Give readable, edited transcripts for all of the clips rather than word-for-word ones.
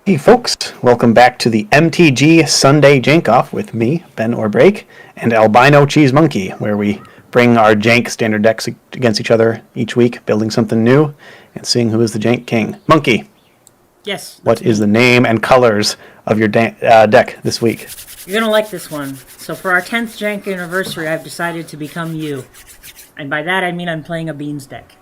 Hey folks, welcome back to the MTG Sunday Jank-Off with me, Ben Orbreak, and Albino Cheese Monkey, where we bring our Jank standard decks against each other each week, building something new, and seeing who is the Jank King. Monkey, Yes. what is the name and colors of your deck this week? You're going to like this one. So for our 10th Jank anniversary, I've decided to become you. And by that I mean I'm playing a Beans deck.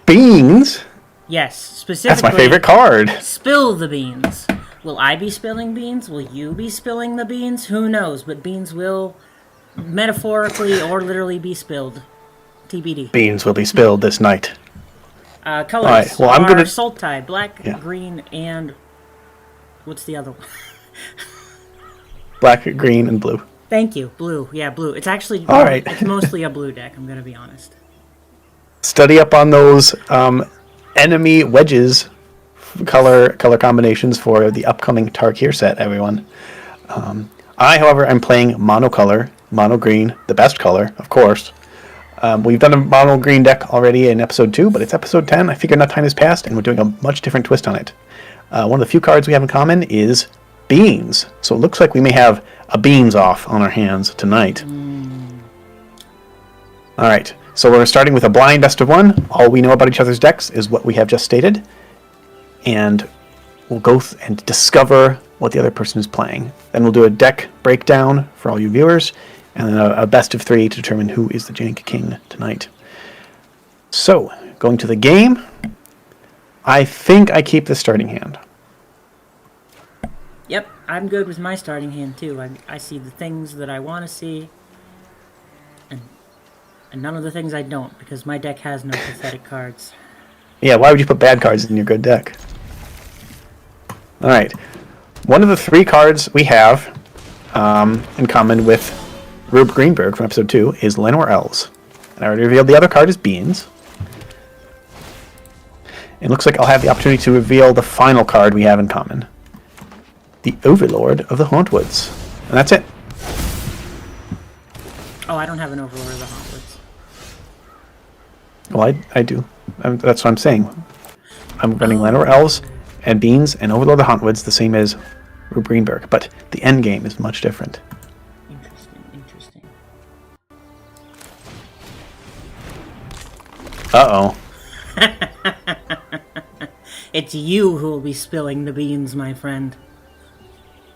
Beans? Yes, specifically... That's my favorite card. Spill the beans. Will I be spilling beans? Will you be spilling the beans? Who knows, but beans will metaphorically or literally be spilled. TBD. Beans will be spilled this night. Colors right, well, I'm are gonna... Sultai, black, green, and... What's the other one? Black, green, and blue. Thank you. Blue. Yeah, blue. It's actually... All right. It's mostly a blue deck, I'm going to be honest. Study up on those enemy wedges color combinations for the upcoming Tarkir set, everyone. I, however, am playing monocolor, mono green, the best color, of course. We've done a mono green deck already in episode 2, but it's episode 10. I figure enough time has passed, and we're doing a much different twist on it. One of the few cards we have in common is beans. So it looks like we may have a beans off on our hands tonight. All right. So we're starting with a blind best of one. All we know about each other's decks is what we have just stated. And we'll go and discover what the other person is playing. Then we'll do a deck breakdown for all you viewers. And then a best of 3 to determine who is the Jank King tonight. So, going to the game. I think I keep the starting hand. Yep, I'm good with my starting hand too. I see the things that I want to see. And none of the things I don't, because my deck has no pathetic cards. Yeah, why would you put bad cards in your good deck? Alright. One of the 3 cards we have in common with Rube Greenberg from episode 2 is Llanowar Elves. And I already revealed the other card is Beans. It looks like I'll have the opportunity to reveal the final card we have in common. The Overlord of the Hauntwoods. And that's it. Oh, I don't have an Overlord of the Hauntwoods. Well, I do. That's what I'm saying. I'm running Llanowar Elves and Beans and Overlord of the Hauntwoods, the same as Rube Greenberg, but the end game is much different. Interesting. Uh-oh. It's you who will be spilling the beans, my friend.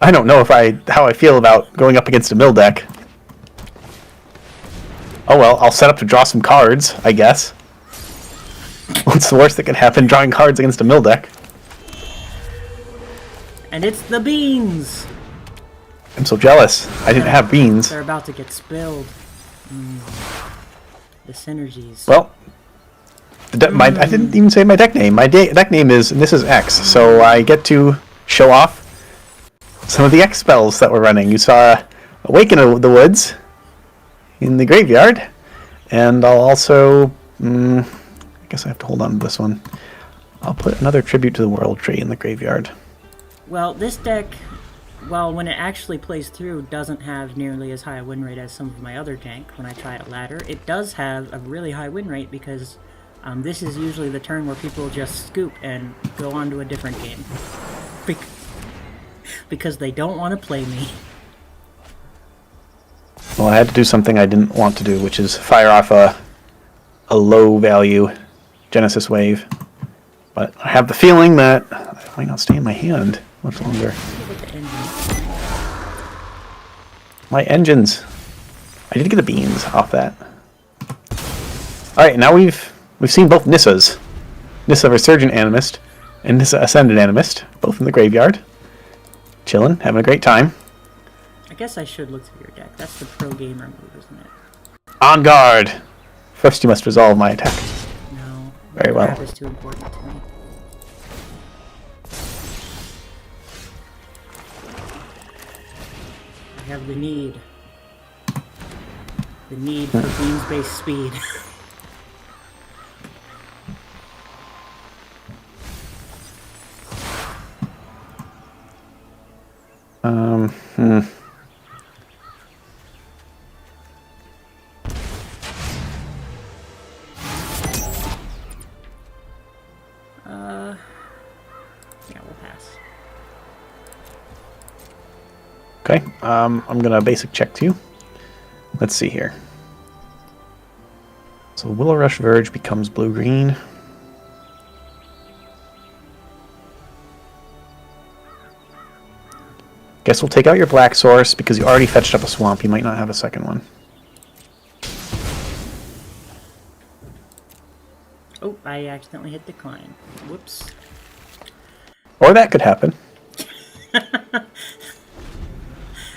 I don't know how I feel about going up against a mill deck. Oh well, I'll set up to draw some cards, I guess. What's the worst that can happen? Drawing cards against a mill deck. And it's the beans! I'm so jealous. I didn't have beans. They're about to get spilled. The synergies. Well, I didn't even say my deck name. My deck name is This is X, so I get to show off some of the X spells that we're running. You saw Awaken of the Woods in the graveyard, and I'll also... I guess I have to hold on to this one. I'll put another Tribute to the World Tree in the graveyard. Well, this deck, well, when it actually plays through, doesn't have nearly as high a win rate as some of my other Jank when I try it ladder. It does have a really high win rate because this is usually the turn where people just scoop and go on to a different game. Because they don't want to play me. Well, I had to do something I didn't want to do, which is fire off a low-value Genesis Wave. But I have the feeling that it might not stay in my hand much longer. My engines. I did get the beans off that. Alright, now we've seen both Nissas. Nissa Resurgent Animist and Nissa Ascendant Animist, both in the graveyard. Chillin', having a great time. I guess I should look through your deck. That's the pro gamer move, isn't it? On guard! First you must resolve my attack. No. Very well. That is too important to me. I have the need. The need for beans-based speed. Yeah, we'll pass. Okay, I'm gonna basic check to you. Let's see here. So Willow Rush Verge becomes blue-green. Guess we'll take out your black source because you already fetched up a swamp. You might not have a second one. Oh, I accidentally hit decline. Whoops. Or that could happen.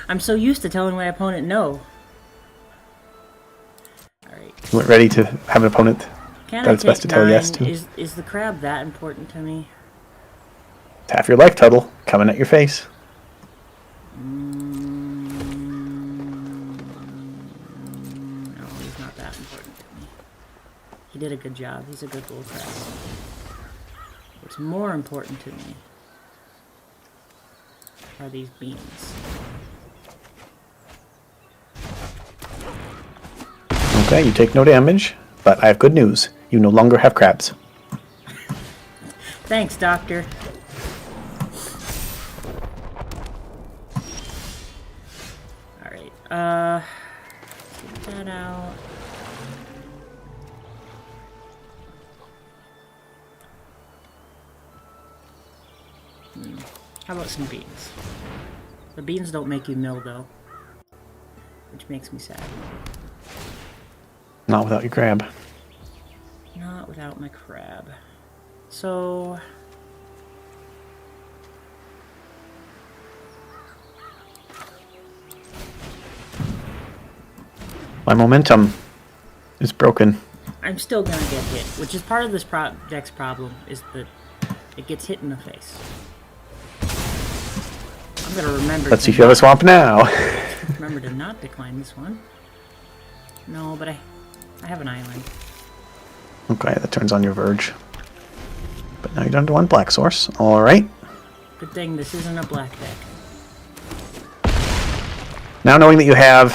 I'm so used to telling my opponent no. Alright. You weren't ready to have an opponent Can that I it's best to take tell 9? yes to. Is the crab that important to me? It's half your life total coming at your face. No, he's not that important to me. He did a good job. He's a good little crab. What's more important to me are these beans. Okay, you take no damage, but I have good news. You no longer have crabs. Thanks, Doctor. Alright, get that out. How about some beans? The beans don't make you mill, though. Which makes me sad. Not without your crab. Not without my crab. So... My momentum is broken. I'm still gonna get hit, which is part of this deck's problem, is that it gets hit in the face. I'm gonna remember. Let's see if you have a swamp now. Remember to not decline this one. No, but I have an island. Okay, that turns on your verge. But now you're down to one black source. Alright. Good thing this isn't a black deck. Now knowing that you have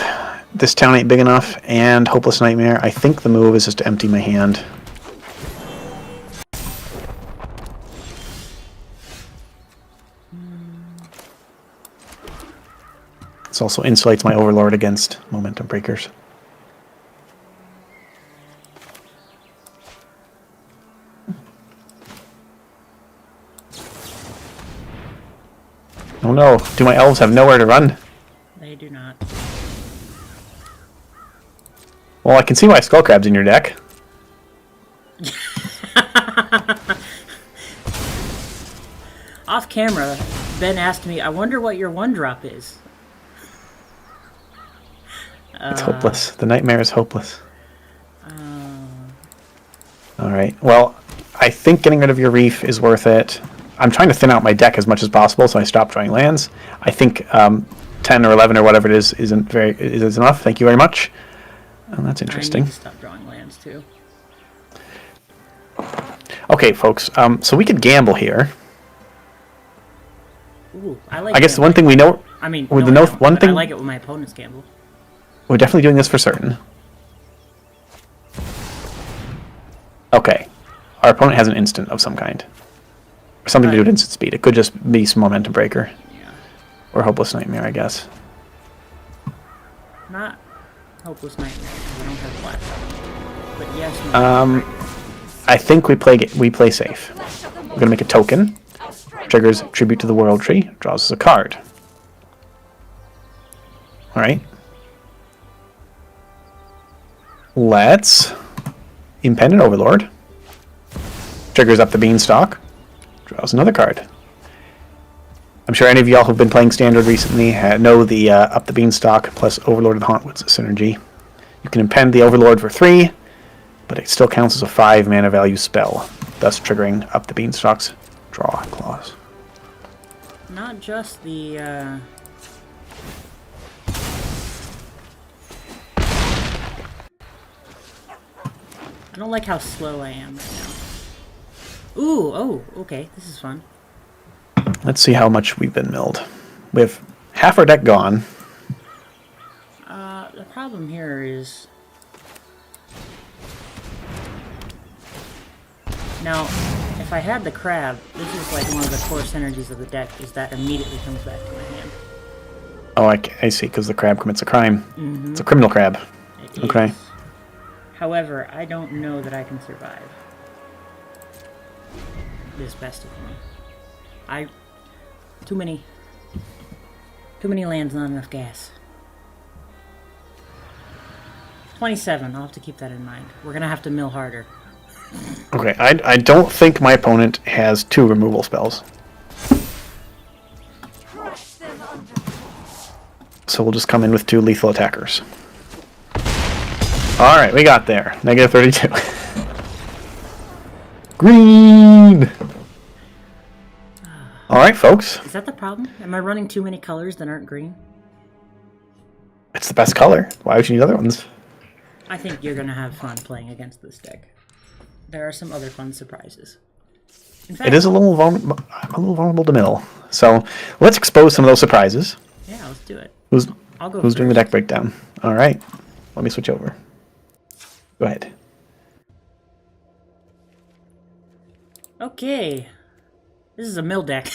this town ain't big enough and Hopeless Nightmare, I think the move is just to empty my hand. This also insulates my Overlord against momentum breakers. Oh no, do my elves have nowhere to run? They do not. Well, I can see why Skullcrab's in your deck. Off camera, Ben asked me, I wonder what your one drop is. It's hopeless. The nightmare is hopeless. Alright, well, I think getting rid of your reef is worth it. I'm trying to thin out my deck as much as possible, so I stop drawing lands. I think 10 or 11 or whatever it is is enough. Thank you very much. And that's interesting. I need to stop drawing lands too. Okay, folks. So we could gamble here. Ooh, I like. I guess the one thing we know. I mean, with no, the I no, don't, one but thing I like it when my opponents gamble. we're definitely doing this for certain. Okay, our opponent has an instant of some kind, or something to do with instant speed. It could just be some momentum breaker, Yeah. or Hopeless Nightmare, I guess. Not Hopeless Nightmare, because I don't have black. But yes. I think we play safe. We're gonna make a token. Triggers Tribute to the World Tree. Draws us a card. All right. Let's Impendent Overlord. Triggers up the Beanstalk. Draws another card. I'm sure any of y'all who've been playing Standard recently know the Up the Beanstalk plus Overlord of the Hauntwoods synergy. You can impend the Overlord for 3, but it still counts as a 5 mana value spell, thus triggering Up the Beanstalk's draw clause. Not just the. I don't like how slow I am right now. Ooh, oh, okay, this is fun. Let's see how much we've been milled. We have half our deck gone. The problem here is... Now, if I had the crab, this is like one of the core synergies of the deck, is that immediately comes back to my hand. Oh, I see, because the crab commits a crime. It's a criminal crab. It Okay. is. However, I don't know that I can survive this best of me. Too many lands, not enough gas. 27, I'll have to keep that in mind. We're gonna have to mill harder. Okay, I don't think my opponent has 2 removal spells. So we'll just come in with 2 lethal attackers. Alright, we got there. Negative 32. Green! Alright, folks. Is that the problem? Am I running too many colors that aren't green? It's the best color. Why would you need other ones? I think you're gonna have fun playing against this deck. There are some other fun surprises. In fact, It is a little vulnerable. I'm a little vulnerable to mill. So let's expose some of those surprises. yeah, let's do it. I'll go Who's doing the first. deck breakdown? All right, let me switch over. Go ahead. Okay, this is a mill deck.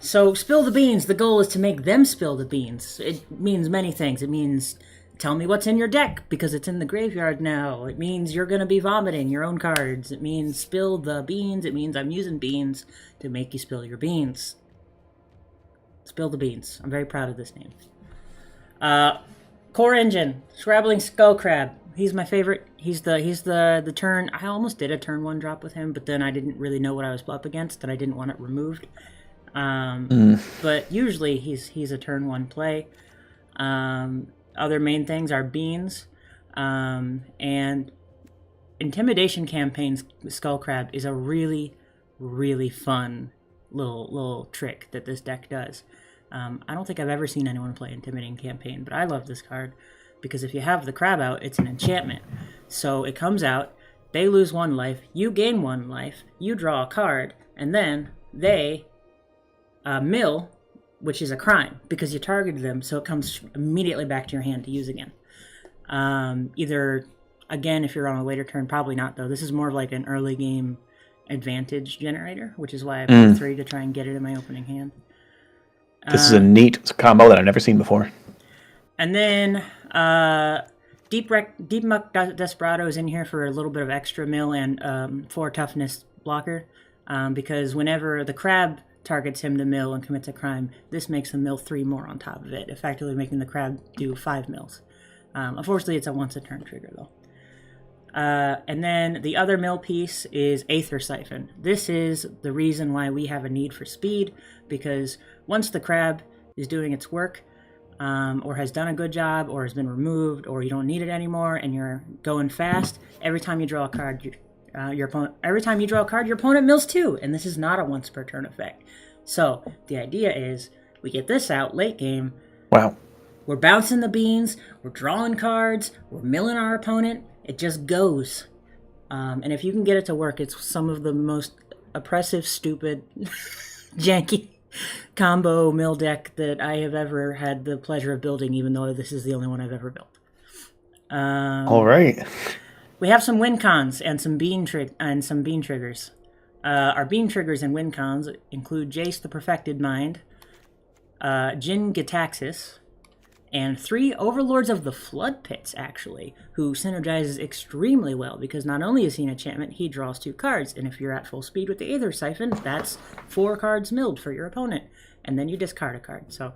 So spill the beans. The goal is to make them spill the beans. It means many things. It means tell me what's in your deck because it's in the graveyard now. It means you're gonna be vomiting your own cards. It means spill the beans. It means I'm using beans to make you spill your beans. Spill the beans. I'm very proud of this name. Core Engine, Scrabbling Skull Crab. He's my favorite. He's the turn. I almost did a turn 1 drop with him, but then I didn't really know what I was up against, and I didn't want it removed. But usually he's a turn 1 play. Other main things are beans, and Intimidation Campaigns. Skull Crab is a really, really fun little trick that this deck does. I don't think I've ever seen anyone play Intimidating Campaign, but I love this card because if you have the crab out, it's an enchantment. So it comes out, they lose 1 life, you gain 1 life, you draw a card, and then they mill, which is a crime because you targeted them, so it comes immediately back to your hand to use again. Either, again, if you're on a later turn, probably not though. This is more of like an early game advantage generator, which is why I played 3 to try and get it in my opening hand. This is a neat combo that I've never seen before. And then Deep Muck Desperado is in here for a little bit of extra mill and 4 toughness blocker, because whenever the crab targets him to mill and commits a crime, this makes him mill 3 more on top of it, effectively making the crab do 5 mills. Unfortunately, it's a once a turn trigger though. And then the other mill piece is Aether Siphon. This is the reason why we have a need for speed, because once the crab is doing its work, or has done a good job, or has been removed, or you don't need it anymore, and you're going fast, every time you draw a card, your opponent mills 2, and this is not a once per turn effect. So the idea is we get this out late game. Wow. We're bouncing the beans, we're drawing cards, we're milling our opponent. It just goes. And if you can get it to work, it's some of the most oppressive, stupid, janky combo mill deck that I have ever had the pleasure of building, even though this is the only one I've ever built. All right. We have some win cons and some bean triggers. Our bean triggers and win cons include Jace the Perfected Mind, Jin Gitaxis, and 3 Overlords of the Flood Pits, actually, who synergizes extremely well, because not only is he an enchantment, he draws 2 cards, and if you're at full speed with the Aether Siphon, that's 4 cards milled for your opponent, and then you discard a card. So,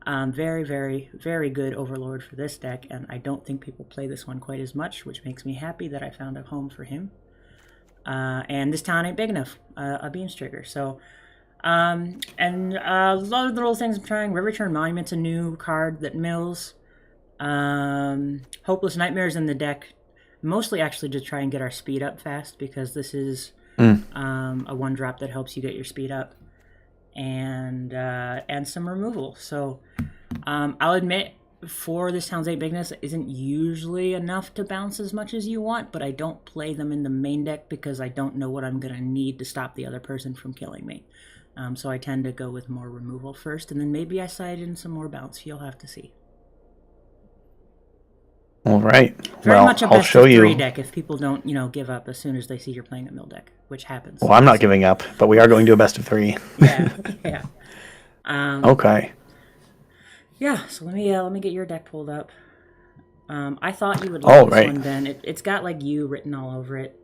very, very, very good Overlord for this deck, and I don't think people play this one quite as much, which makes me happy that I found a home for him. And this town ain't big enough, a Beams trigger, so... and a lot of the little things I'm trying. Riverturn Monument's a new card that mills. Hopeless Nightmare's in the deck, mostly actually to try and get our speed up fast, because this is a 1-drop that helps you get your speed up. And some removal. So I'll admit, for this town's 8 bigness isn't usually enough to bounce as much as you want, but I don't play them in the main deck because I don't know what I'm going to need to stop the other person from killing me. So I tend to go with more removal first, and then maybe I side in some more bounce. You'll have to see. All right. Very well, much a I'll best show of 3 you. deck if people don't, give up as soon as they see you're playing a mill deck, which happens. Well, I'm not giving up, but we are going to a best of 3. Yeah, yeah. Okay. Yeah, so let me get your deck pulled up. I thought you would Oh, like this right. one, Ben. It's got like you written all over it,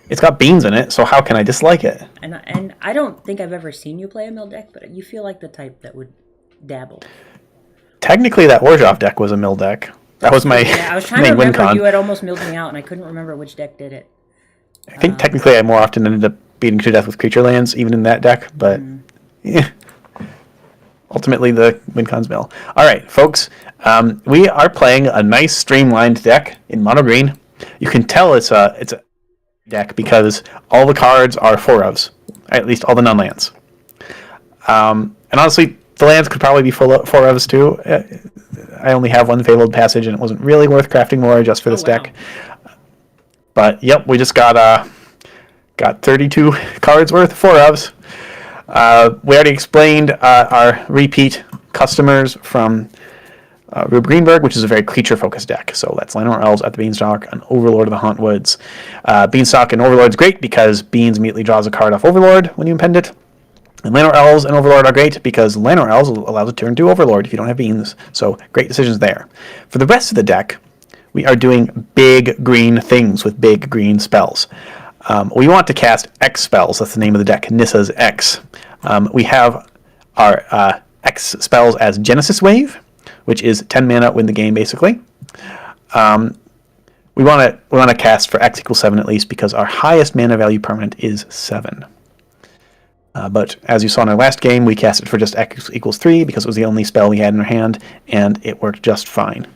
It's got beans in it, so how can I dislike it? and I don't think I've ever seen you play a mill deck, but you feel like the type that would dabble. Technically, that Orzhov deck was a mill deck. That was my Yeah, I was trying to main win remember. con. You had almost milled me out, and I couldn't remember which deck did it. I think technically I more often ended up beating to death with creature lands, even in that deck, but yeah. Ultimately, the win con's mill. All right, folks, we are playing a nice streamlined deck in mono green. You can tell it's a deck because all the cards are 4-ofs, at least all the non-lands. And honestly, the lands could probably be full of 4-ofs too. I only have one Fabled Passage, and it wasn't really worth crafting more just for this deck. But yep, we just got 32 cards worth of 4-ofs. We already explained our repeat customers from Rube Greenberg, which is a very creature-focused deck. So that's Llanowar Elves at the Beanstalk and Overlord of the Hauntwoods. Beanstalk and Overlord's great because Beans immediately draws a card off Overlord when you impend it. And Llanowar Elves and Overlord are great because Llanowar Elves allows a turn to Overlord if you don't have Beans. So great decisions there. For the rest of the deck, we are doing big green things with big green spells. We want to cast X spells. That's the name of the deck, Nissa's X. We have our X spells as Genesis Wave, which is 10 mana, win the game, basically. We want to cast for X equals 7 at least because our highest mana value permanent is 7. But as you saw in our last game, we cast it for just X equals 3 because it was the only spell we had in our hand, and it worked just fine.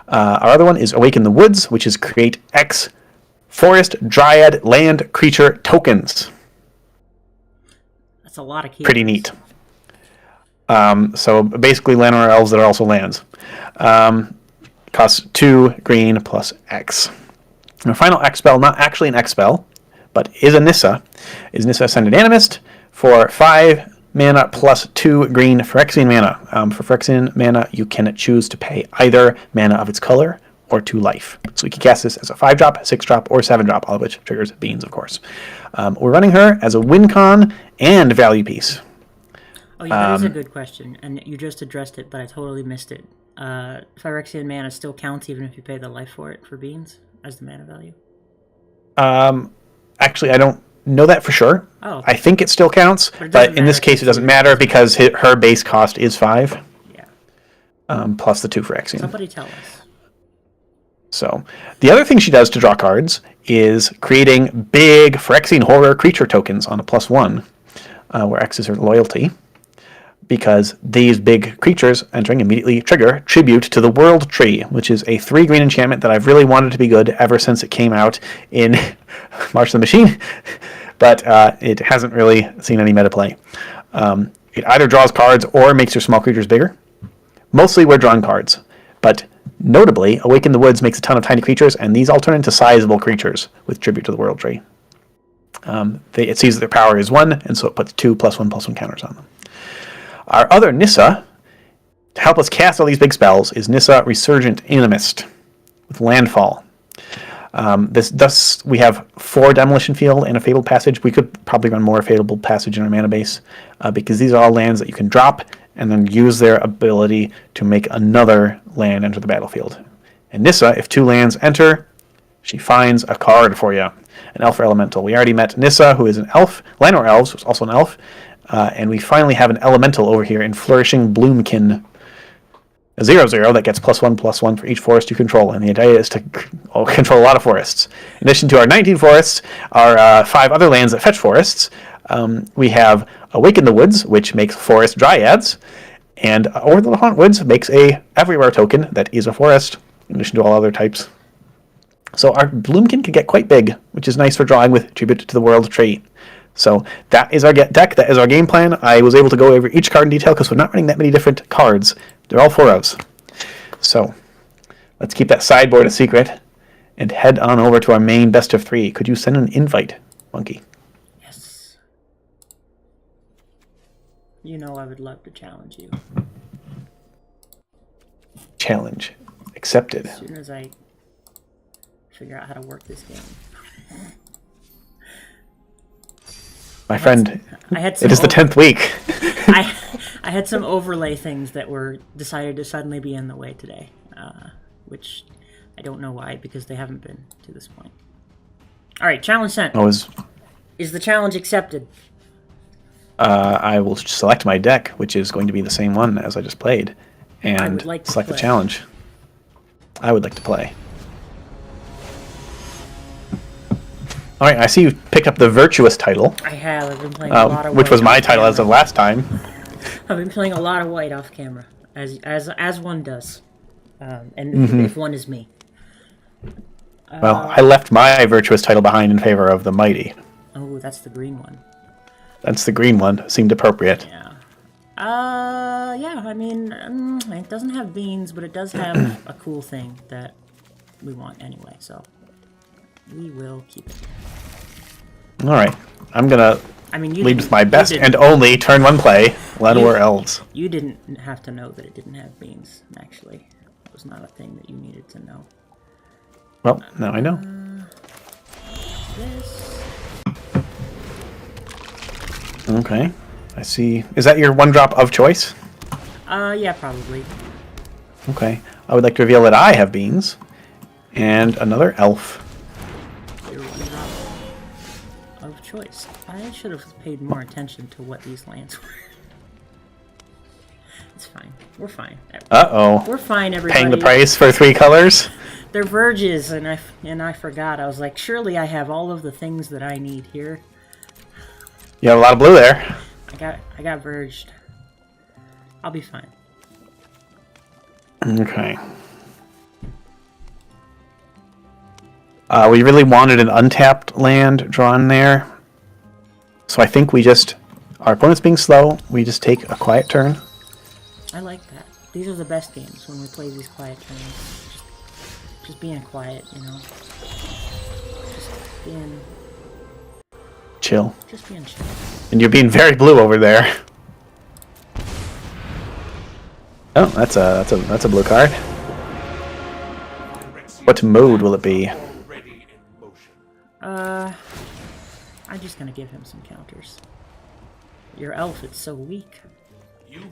Our other one is Awaken the Woods, which is create X Forest, Dryad, Land, Creature tokens. That's a lot of keys. Pretty neat. So basically Llanowar Elves that are also lands. Costs 2 green plus X. And our final X spell, not actually an X spell, but is a Nissa, is Nissa Ascended Animist for 5 mana plus 2 green Phyrexian mana. For Phyrexian mana, you can choose to pay either mana of its color or 2 life. So we can cast this as a 5-drop, 6-drop, or 7-drop, all of which triggers Beans, of course. We're running her as a win con and value piece. Oh, yeah, that is a good question, and you just addressed it, but I totally missed it. Phyrexian mana still counts even if you pay the life for it for Beans as the mana value? Actually, I don't know that for sure. Oh, okay. I think it still counts, but in this case it doesn't matter because her base cost is 5. Yeah. Plus the 2 Phyrexian. Somebody tell us. So, the other thing she does to draw cards is creating big Phyrexian Horror creature tokens on a +1, where X is her loyalty, because these big creatures entering immediately trigger Tribute to the World Tree, which is a 3 green enchantment that I've really wanted to be good ever since it came out in March of the Machine, but it hasn't really seen any meta play. It either draws cards or makes your small creatures bigger. Mostly we're drawing cards, but notably, Awaken the Woods makes a ton of tiny creatures, and these all turn into sizable creatures with Tribute to the World Tree. It sees that their power is 1, and so it puts 2+1/+1 counters on them. Our other Nissa, to help us cast all these big spells, is Nissa Resurgent Animist with Landfall. Thus, we have 4 Demolition Field and a Fabled Passage. We could probably run more Fabled Passage in our mana base, because these are all lands that you can drop and then use their ability to make another land enter the battlefield. And Nissa, if 2 lands enter, she finds a card for you, an elf or elemental. We already met Nissa, who is an elf, Llanowar Elves, who's also an elf, and we finally have an elemental over here in Flourishing Bloomkin, a 0/0 that gets +1/+1 for each forest you control, and the idea is to control a lot of forests. In addition to our 19 forests, our 5 other lands that fetch forests, we have Awaken the Woods, which makes forest dryads, and Over the Hauntwoods makes a everywhere token that is a forest, in addition to all other types. So our Bloomkin can get quite big, which is nice for drawing with Tribute to the World Tree. So that is our deck, that is our game plan. I was able to go over each card in detail because we're not running that many different cards. They're all 4-ofs. So let's keep that sideboard a secret and head on over to our main best of 3. Could you send an invite, Monkey? Yes. You know I would love to challenge you. Challenge accepted. As soon as I figure out how to work this game. My friend, I had it is the 10th week. I had some overlay things that were decided to suddenly be in the way today, which I don't know why, because they haven't been to this point. All right, challenge sent. Is the challenge accepted? I will select my deck, which is going to be the same one as I just played, and select the challenge. I would like to play. All right, I see you picked up the Virtuous title. I have. I've been playing a lot of which white was my off title camera. as of last time. I've been playing a lot of white off camera, as one does, and if one is me. Well, I left my Virtuous title behind in favor of the Mighty. Oh, that's the green one. That's the green one. Seemed appropriate. Yeah. Yeah, I mean, it doesn't have beans, but it does have a cool thing that we want anyway, so we will keep it. All right. I'm going to lead with my best and only turn 1 play, Llanowar Elves. You didn't have to know that it didn't have beans, actually. That was not a thing that you needed to know. Well, now I know. This. Okay. I see. Is that your 1-drop of choice? Yeah, probably. Okay. I would like to reveal that I have beans. And another elf. Your 1 drop of choice. I should have paid more attention to what these lands were. It's fine. We're fine. Uh-oh. We're fine, everybody. Paying the price for 3 colors? They're verges, and I forgot. I was like, surely I have all of the things that I need here. You have a lot of blue there. I got verged. I'll be fine. Okay. We really wanted an untapped land drawn there. So I think our opponent's being slow, we just take a quiet turn. I like that. These are the best games, when we play these quiet turns. Just being quiet, you know. Just being... Chill. Just being chill. And you're being very blue over there. Oh, that's a blue card. What mode will it be? I'm just gonna give him some counters. Your elf, it's so weak.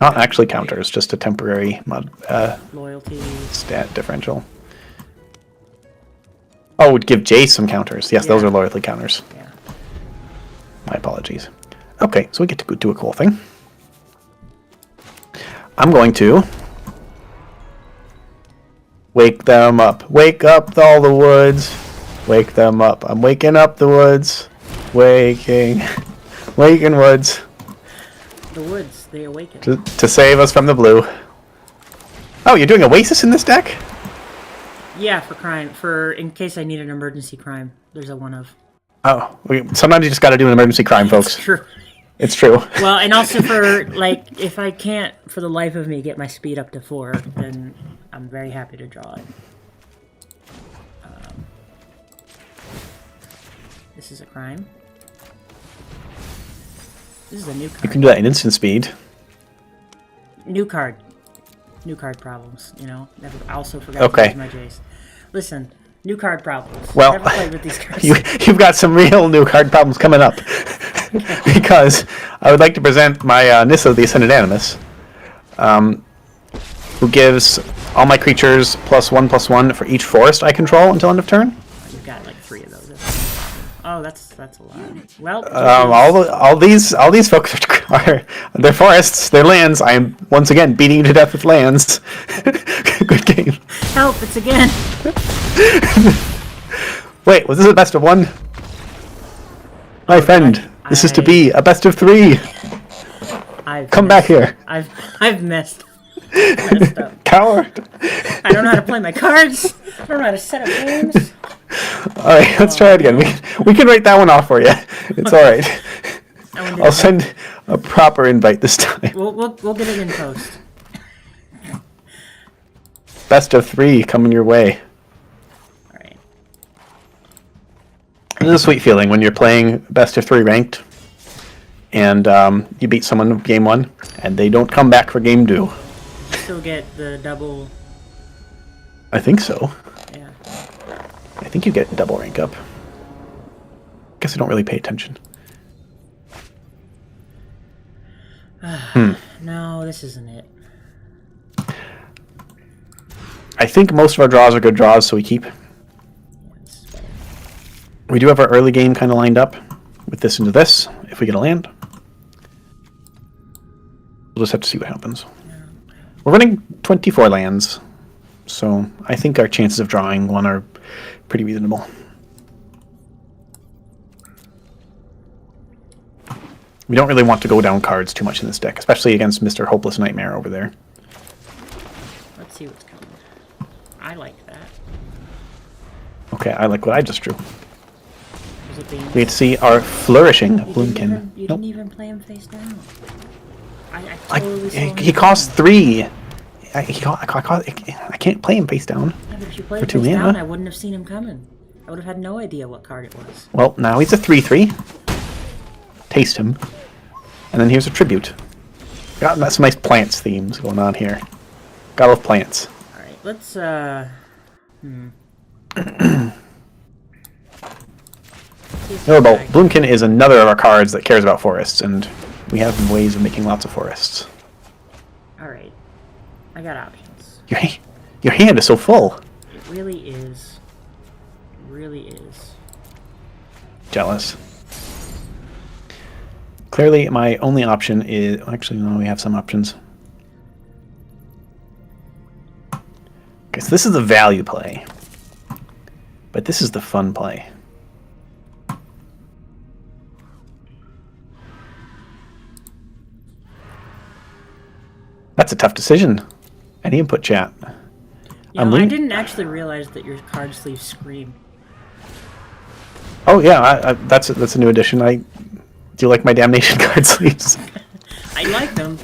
Not actually counters, just a temporary Loyalty. stat differential. Oh, would give Jace some counters. Yes, those are loyalty counters. Yeah. My apologies. Okay, so we get to do a cool thing. I'm going to wake them up. Wake up all the woods. Wake them up. I'm waking up the woods. Waking woods. The woods, they awaken. To save us from the blue. Oh, you're doing Oasis in this deck? Yeah, for crime. In case I need an emergency crime. There's a one of. Oh, sometimes you just got to do an emergency crime, folks. It's true. It's true. Well, and also for, like, if I can't, for the life of me, get my speed up to 4, then I'm very happy to draw it. This is a crime. This is a new card. You can do that in instant speed. New card. New card problems, you know? I also forgot to use my Jace. Listen, new card problems. Well, never played with these cards. You've got some real new card problems coming up. Because I would like to present my Nissa the Ascended Animus, who gives all my creatures +1/+1 for each forest I control until end of turn. You've got like 3 of those. Oh, that's a lot. Well, all these folks are they're forests, they're lands. I am once again beating you to death with lands. Good game. Help! It's again. Wait, was this a best of 1? My friend, this is to be a best of 3. Come back here. I've messed up. Coward. I don't know how to play my cards. I don't know how to set up games. Alright, let's try it again. We can write that one off for you. It's alright. I'll send a proper invite this time. We'll get it in post. Best of 3 coming your way. Alright. It's a sweet feeling when you're playing best of 3 ranked and you beat someone in game 1 and they don't come back for game 2. Still get the double. I think so. Yeah. I think you get double rank up. Guess I don't really pay attention. No, this isn't it. I think most of our draws are good draws, so we keep. Yeah, this is better. We do have our early game kind of lined up with this into this, if we get a land. We'll just have to see what happens. We're running 24 lands, so I think our chances of drawing one are pretty reasonable. We don't really want to go down cards too much in this deck, especially against Mr. Hopeless Nightmare over there. Let's see what's coming. I like that. Okay, I like what I just drew. Was it being... We get to see our flourishing You Bloomkin. didn't even play him face down. I totally saw him He costs coming. 3. I can't play him face down. Yeah, but if you played for him 2 face down, mana. I wouldn't have seen him coming. I would have had no idea what card it was. Well, now he's a 3/3. Taste him. And then here's a tribute. Got some nice plants themes going on here. Gotta love plants. Alright, let's, Notable, Bloomkin is another of our cards that cares about forests, and we have ways of making lots of forests. Alright. I got options. Your hand is so full. It really is. It really is. Jealous. Clearly, my only option is... Actually, no, we have some options. Okay, so this is the value play. But this is the fun play. That's a tough decision. Any input, chat? You know, I didn't actually realize that your card sleeves scream. Oh yeah, that's a new addition. Do you like my damnation card sleeves? I like them.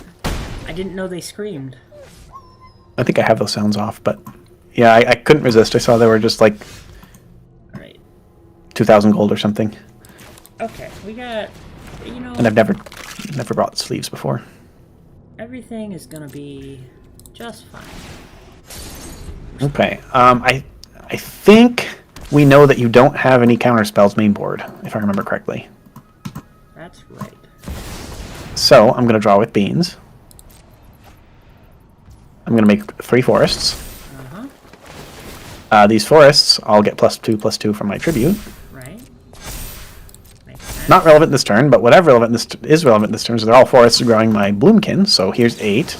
I didn't know they screamed. I think I have those sounds off, but yeah, I couldn't resist. I saw they were just like Alright. 2,000 gold or something. Okay, we got, you know... And I've never brought sleeves before. Everything is gonna be just fine. Okay, I think we know that you don't have any counter spells main board, if I remember correctly. That's right. So I'm gonna draw with beans. I'm gonna make 3 forests. Uh-huh. These forests, I'll get +2/+2 from my tribute. Right. Makes sense. Not relevant this turn, but whatever is relevant this turn, so they're all forests growing my Bloomkin. So here's 8.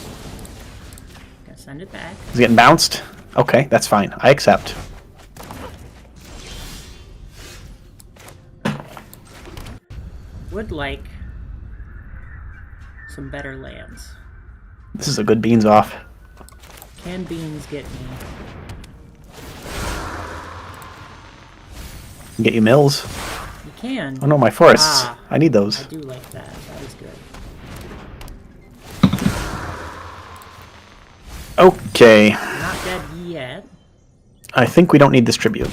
Gotta send it back. He's getting bounced. Okay, that's fine. I accept. Would like some better lands. This is a good beans off. Can beans get me? Get you mills. You can. Oh no, my forests. Ah, I need I those. do like that. That is good. Okay. Not dead yet. I think we don't need this tribute.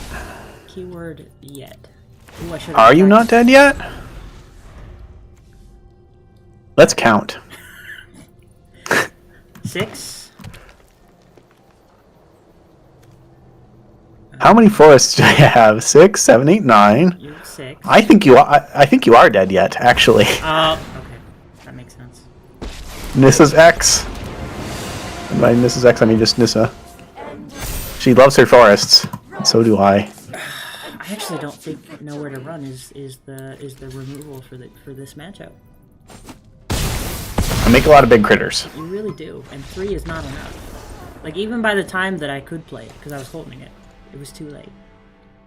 Keyword yet. Ooh, I should've Are you not attacked. dead yet? Let's count. 6. How many forests do I have? 6, 7, 8, 9. You have 6. I think you are. I think you are dead yet. Actually, Oh, okay. That makes sense. Mrs. X. And by Mrs. X, I mean just Nissa. She loves her forests. So do I. I actually don't think nowhere to run is the removal for this matchup. I make a lot of big critters. You really do, and 3 is not enough. Like even by the time that I could play it, because I was holding it, it was too late.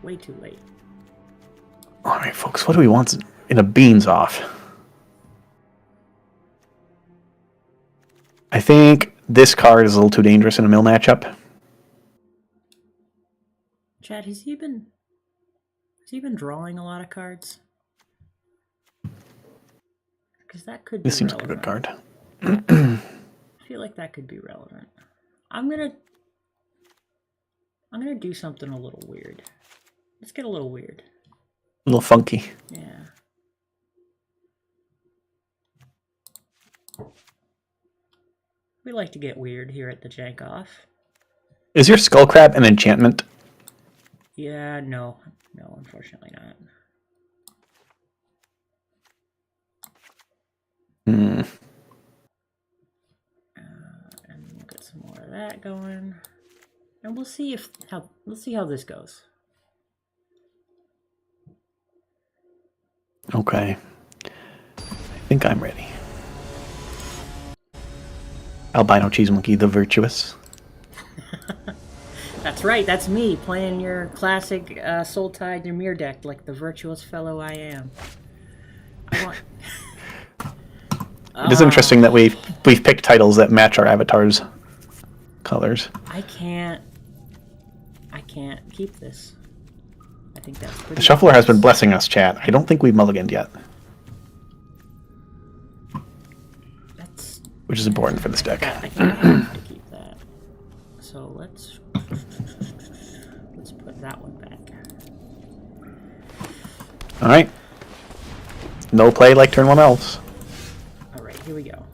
Way too late. All right, folks. What do we want in a beans off? I think this card is a little too dangerous in a mill matchup. Chad, has he been drawing a lot of cards? Because that could be This seems like a good relevant. card. I feel like that could be relevant. I'm gonna do something a little weird. Let's get a little weird. A little funky. Yeah. We like to get weird here at the Jank-Off. Is your skull crab an enchantment? Yeah, no, unfortunately not. that going, and we'll see how this goes. Okay. I think I'm ready. Albino Cheese Monkey, the virtuous. That's right, that's me playing your classic Soul Tide Ymir deck like the virtuous fellow I am. It is interesting that we've picked titles that match our avatar's colors. I can't keep this. I think that's pretty The shuffler has been blessing us, chat. I don't think we've mulliganed yet. Which is important for this deck. I can't have to keep that. So let's put that one back. Alright. No play like turn 1 elves. Alright, here we go.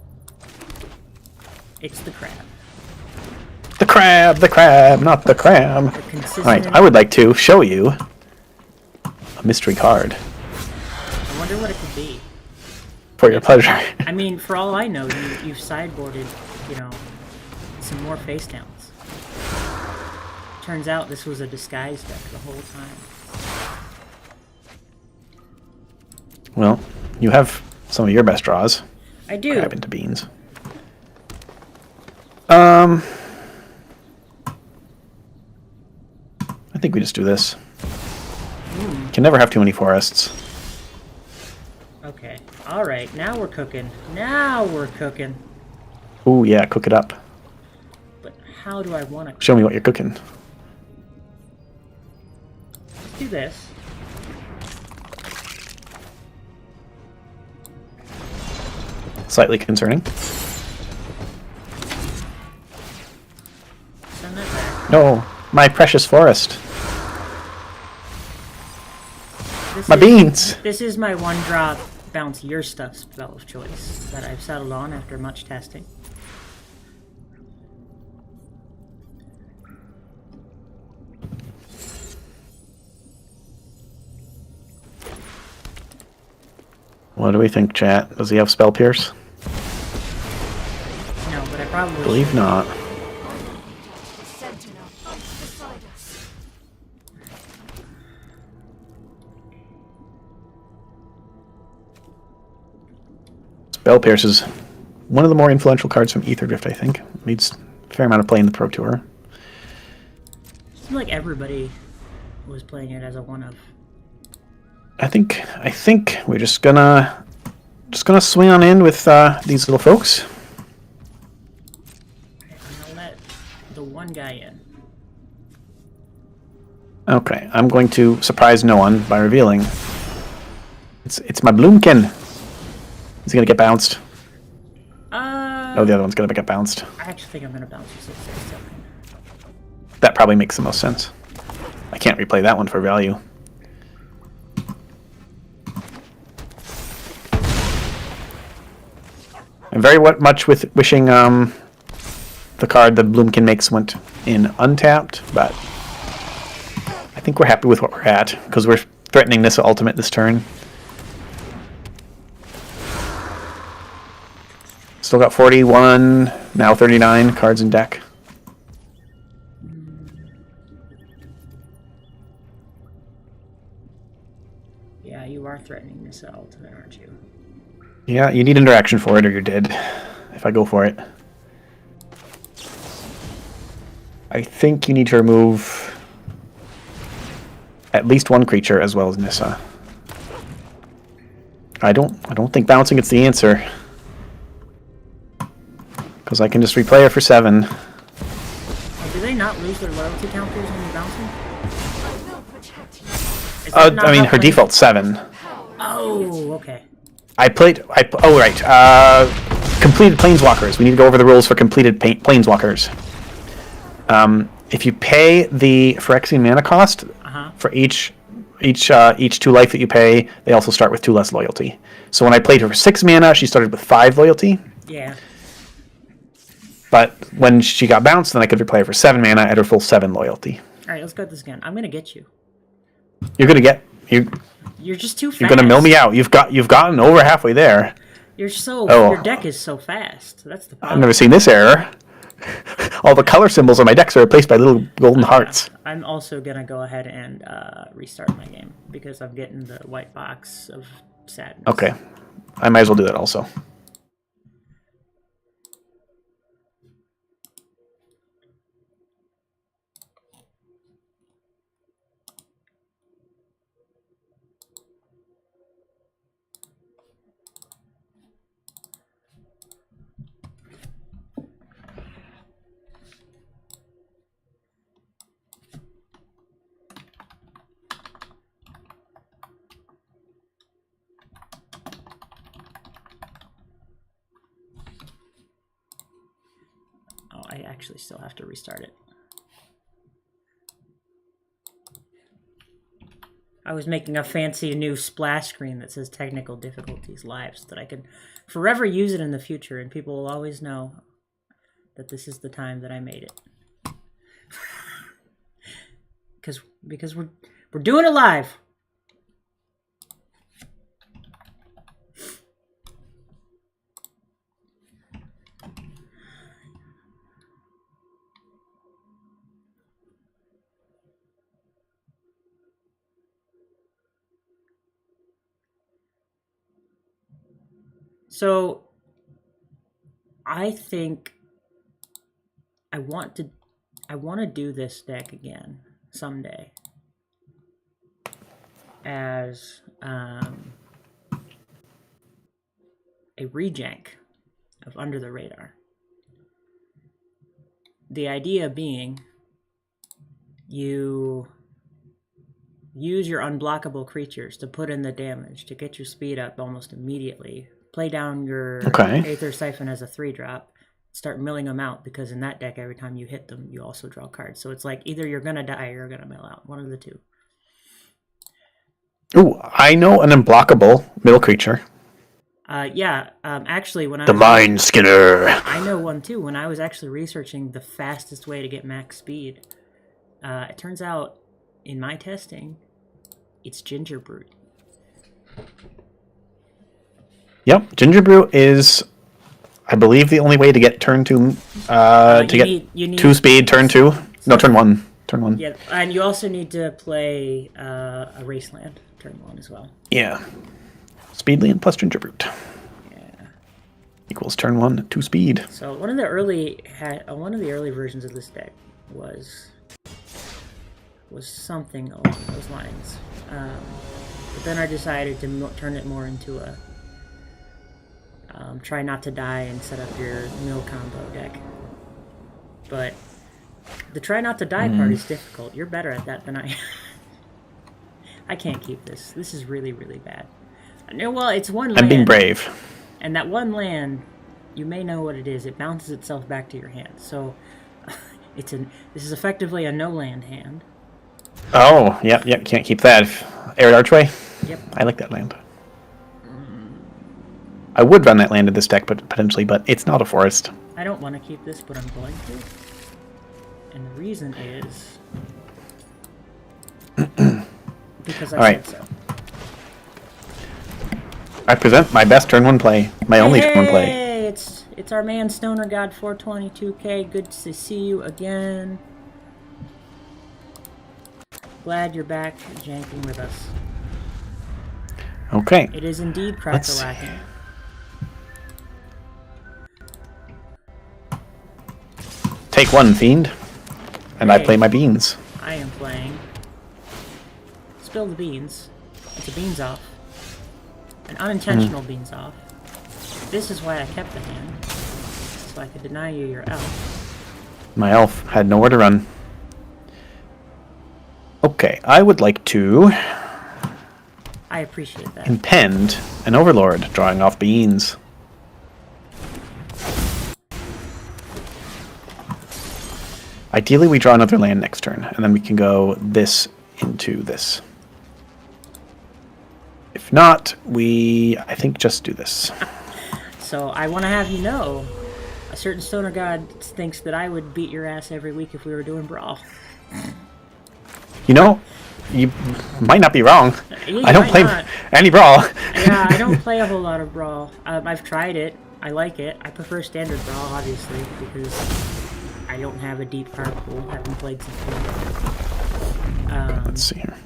It's the crab. The crab, not the crab. Alright, I would like to show you a mystery card. I wonder what it could be. For your pleasure. I mean, for all I know, you've sideboarded, some more face downs. Turns out this was a disguise deck the whole time. Well, you have some of your best draws. I do. Crab into beans. I think we just do this. Can never have too many forests. Okay. Alright, now we're cooking. Now we're cooking. Ooh, yeah, cook it up. But how do I want to Show me what you're cooking. Let's do this. Slightly concerning. Send that back. No, my precious forest. This My is- beans! This is my one drop bounce your stuff spell of choice that I've settled on after much testing. What do we think, chat? Does he have Spell Pierce? No, but I probably Believe should. not. Sentinel, beside us. Spell Pierce is one of the more influential cards from Ether Drift, I think. Needs a fair amount of play in the Pro Tour. Seemed like everybody was playing it as a one of. I think we're just gonna swing on in with these little folks. I'm gonna let the one guy in. Okay, I'm going to surprise no one by revealing it's my Bloomkin. Is he gonna get bounced? No, the other one's gonna get bounced. I actually think I'm gonna bounce you 6/6. That probably makes the most sense. I can't replay that one for value. I'm very much wishing the card the Bloomkin makes went in untapped, but I think we're happy with what we're at because we're threatening this ultimate this turn. Still got 41, now 39 cards in deck. Yeah, you are threatening this ultimate, aren't you? Yeah, you need interaction for it or you're dead if I go for it. I think you need to remove at least one creature as well as Nissa. I don't think bouncing it's the answer. Because I can just replay her for 7. Oh, do they not lose their loyalty counters when you bounce them? I will protect you. Is that not I mean, how her play- default's 7. Oh, okay. Completed Planeswalkers. We need to go over the rules for completed Planeswalkers. If you pay the Phyrexian mana cost for each 2 life that you pay, they also start with 2 less loyalty. So when I played her for 6 mana, she started with 5 loyalty. Yeah. But when she got bounced, then I could replay her for 7 mana at her full 7 loyalty. Alright, let's go at this again. I'm gonna get you. You're gonna get You're just too fast. you're gonna mill me out. You've gotten over halfway there. You're so Oh. your deck is so fast. That's the I've problem. never seen this error. All the color symbols on my decks are replaced by little golden hearts. I'm also gonna go ahead and restart my game because I'm getting the white box of sadness. Okay. I might as well do that also. Oh, I actually still have to restart it. I was making a fancy new splash screen that says technical difficulties live so that I can forever use it in the future and people will always know that this is the time that I made it. because we're doing it live. So I think I want to do this deck again someday as a rejank of Under the Radar. The idea being you use your unblockable creatures to put in the damage to get your speed up almost immediately. Play down your Aether Siphon as a 3-drop. Start milling them out because in that deck, every time you hit them, you also draw cards. So it's like either you're going to die or you're going to mill out. One of the two. Ooh, I know an unblockable mill creature. Actually, when the Mind Skinner. I know one too. When I was actually researching the fastest way to get max speed, it turns out in my testing, it's Ginger Brew. Yep, Ginger Brew is, I believe, the only way to get turn 2, you need 2 speed, turn 2. No, turn 1. Turn 1. Yeah, and you also need to play a Raceland turn 1 as well. Yeah. Speedland plus Ginger Brew. Yeah. Equals turn 1, 2 speed. So one of the early versions of this deck was something along those lines. But then I decided to turn it more into a try not to die and set up your mill combo deck. But the try not to die part is difficult. You're better at that than I am. I can't keep this. This is really, really bad. Well, it's one land. I'm being brave. And that one land, you may know what it is. It bounces itself back to your hand. So this is effectively a no land hand. Oh, yep, can't keep that. Arid Archway? Yep. I like that land. I would run that land in this deck, but potentially, but it's not a forest. I don't want to keep this, but I'm going to. And the reason is because I said so. I present my best turn 1 play. My only turn 1 play. Hey, it's our man Stoner God 422K. Good to see you again. Glad you're back janking with us. Okay. It is indeed crack-a-lacking. Take 1, Fiend. And I play my beans. I am playing. Spill the beans. It's a beans off. An unintentional beans off. This is why I kept the hand. So I could deny you your elf. My elf had nowhere to run. Okay, I would like to... I appreciate that. Impend an Overlord, drawing off beans. Ideally, we draw another land next turn, and then we can go this into this. If not, I think, just do this. So, I want to have you know, a certain Stoner God thinks that I would beat your ass every week if we were doing Brawl. You know, you might not be wrong. Yeah, I don't play any Brawl. Yeah, I don't play a whole lot of Brawl. I've tried it. I like it. I prefer Standard Brawl, obviously, because I don't have a deep card pool. Haven't played since. Let's see here.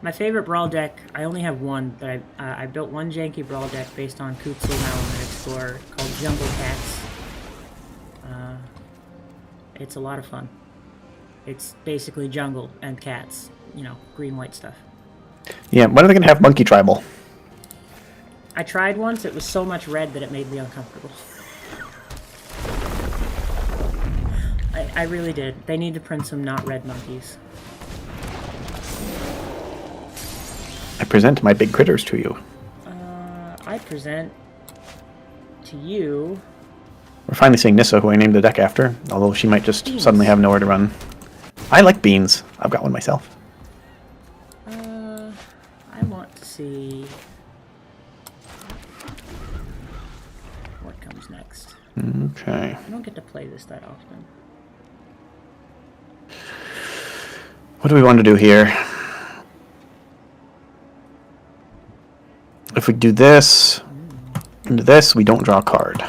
My favorite Brawl deck, I only have one that I built one janky Brawl deck based on Kutsu and Element Explorer called Jungle Cats. It's a lot of fun. It's basically jungle and cats, you know, green-white stuff. Yeah, when are they going to have Monkey Tribal? I tried once, it was so much red that it made me uncomfortable. I really did. They need to print some not red monkeys. I present my big critters to you. I present to you... We're finally seeing Nissa, who I named the deck after, although she might just Beans. suddenly have nowhere to run. I like beans. I've got one myself. I want to see... what comes next. Okay. I don't get to play this that often. What do we want to do here? If we do this, and this, we don't draw a card.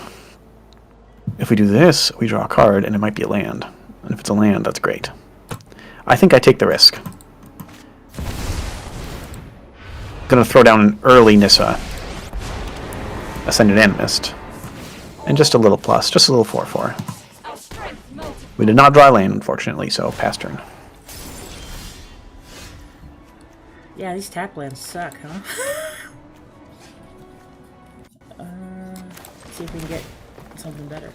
If we do this, we draw a card, and it might be a land. And if it's a land, that's great. I think I take the risk. Gonna throw down an early Nissa. Ascended Animist. And just a little plus, just a little 4/4. Our strength multiplies. We did not draw land, unfortunately, so pass turn. Yeah, these tap lands suck, huh? Let's see if we can get something better.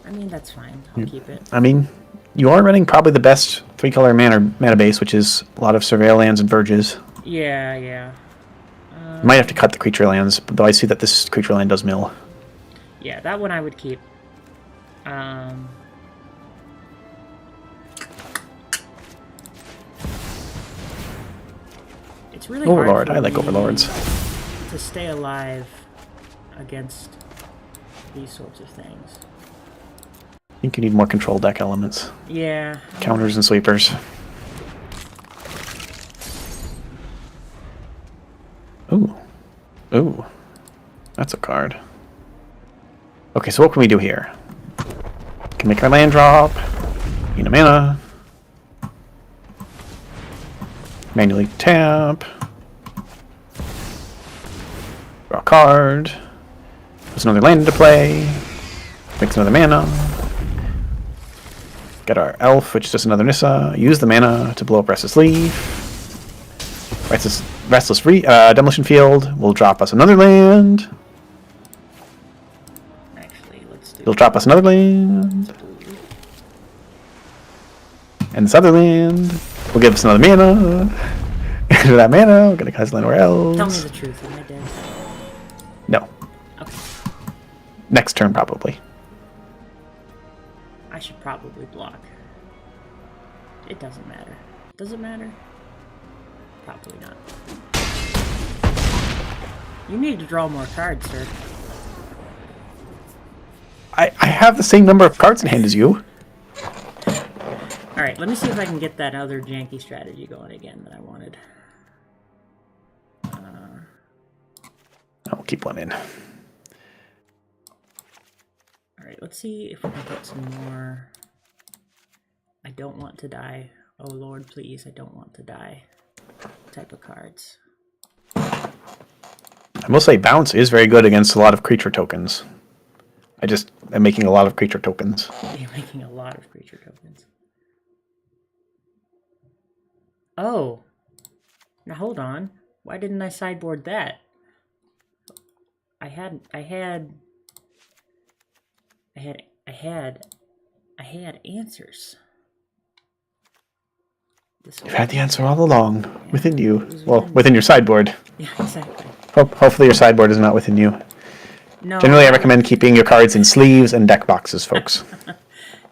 I mean, that's fine. I'll keep it. I mean, you are running probably the best 3-color mana base, which is a lot of Surveil lands and Verges. Yeah, yeah. You might have to cut the creature lands, though I see that this creature land does mill. Yeah, that one I would keep. It's really hard Overlord, for I like me Overlords. to stay alive against these sorts of things. I think you need more control deck elements. Yeah. Counters and sweepers. Ooh. Ooh. That's a card. Okay, so what can we do here? We can make our land drop. Gain a mana. Manually tap. Draw a card. Puts another land into play. Makes another mana. Get our elf, which is just another Nissa. Use the mana to blow up Restless Leaf. Demolition Field will drop us another land. Actually, let's do It'll drop us another land. And this other land will give us another mana. And with that mana, we're going to cast land where else. Tell me the truth, am I dead? No. Okay. Next turn, probably. I should probably block. It doesn't matter. Does it matter? Probably not. You need to draw more cards, sir. I have the same number of cards in hand as you. Alright, let me see if I can get that other janky strategy going again that I wanted. I'll keep one in. Alright, let's see if we can get some more... I don't want to die. Oh Lord, please, I don't want to die. Type of cards. I will say bounce is very good against a lot of creature tokens. I just am making a lot of creature tokens. You're making a lot of creature tokens. Oh! Now hold on. Why didn't I sideboard that? I had answers. You've had the answer all along. Within you. Well, within your sideboard. Yeah, exactly. Hopefully your sideboard is not within you. No. Generally, I recommend keeping your cards in sleeves and deck boxes, folks.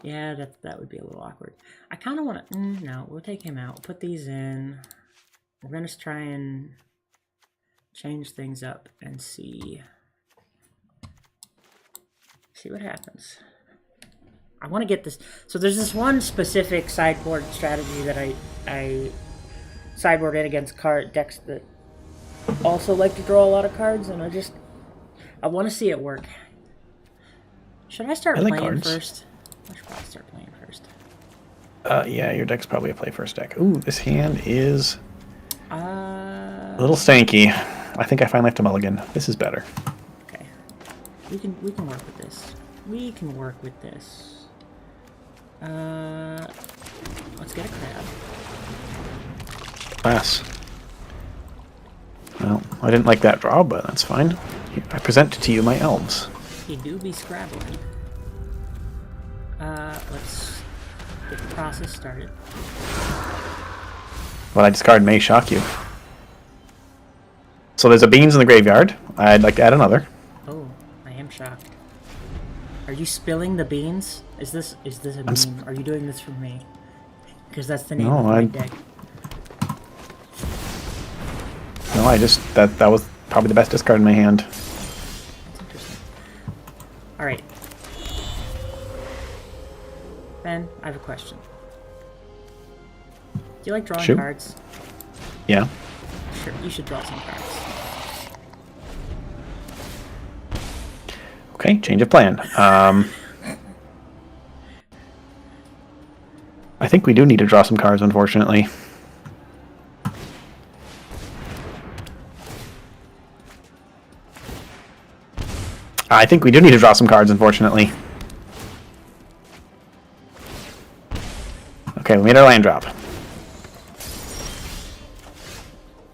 Yeah, that would be a little awkward. I kind of want to... no, we'll take him out. Put these in. We're going to try and change things up and see what happens. I want to get this... So there's this one specific sideboard strategy that I sideboard in against card decks that also like to draw a lot of cards, and I want to see it work. Should I start I like playing cards. first? I should probably start playing first. Yeah, your deck's probably a play first deck. Ooh, this hand is Uh, a little stanky. I think I finally have to mulligan. This is better. okay. We can work with this. We can work with this. Let's get a crab. Pass. Well, I didn't like that draw, but that's fine. Here, I present to you my elves. You do be scrabbling. Let's get the process started. What I discard may shock you. So there's a beans in the graveyard. I'd like to add another. Oh, I am shocked. Are you spilling the beans? Is this a meme? Are you doing this for me? Because that's the name No, of my deck. No, I just that was probably the best discard in my hand. That's interesting. Alright. Ben, I have a question. Do you like drawing Shoot. cards? Yeah. Sure, you should draw some cards. Okay, change of plan. I think we do need to draw some cards, unfortunately. I think we do need to draw some cards, unfortunately. Okay, we made our land drop.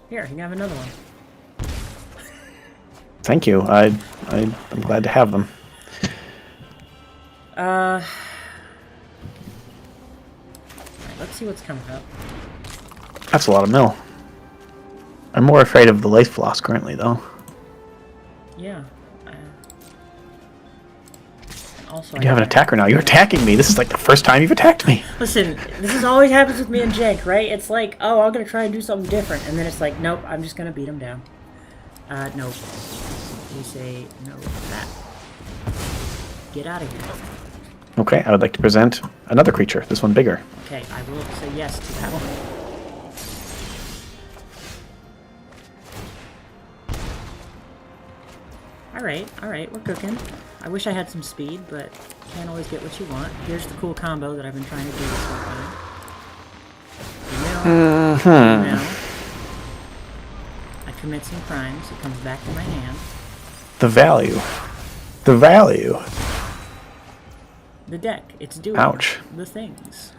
Here, you can have another one. Thank you. I'm glad to have them. Alright, let's see what's coming up. That's a lot of mill. I'm more afraid of the life loss currently, though. Yeah. Also, You have an attacker now. You're attacking me. This is like the first time you've attacked me. Listen, this is always happens with me and Jank, right? It's like, oh, I'm gonna try and do something different, and then it's like, nope, I'm just gonna beat him down. Nope. You say no to that. Get out of here. Okay, I would like to present another creature. This one bigger. Okay, I will say yes to that one. Alright, we're cooking. I wish I had some speed, but can't always get what you want. Here's the cool combo that I've been trying to do this whole time. Now, I commit some crimes. It comes back to my hand. The value. The value. The deck. It's doing Ouch. the things.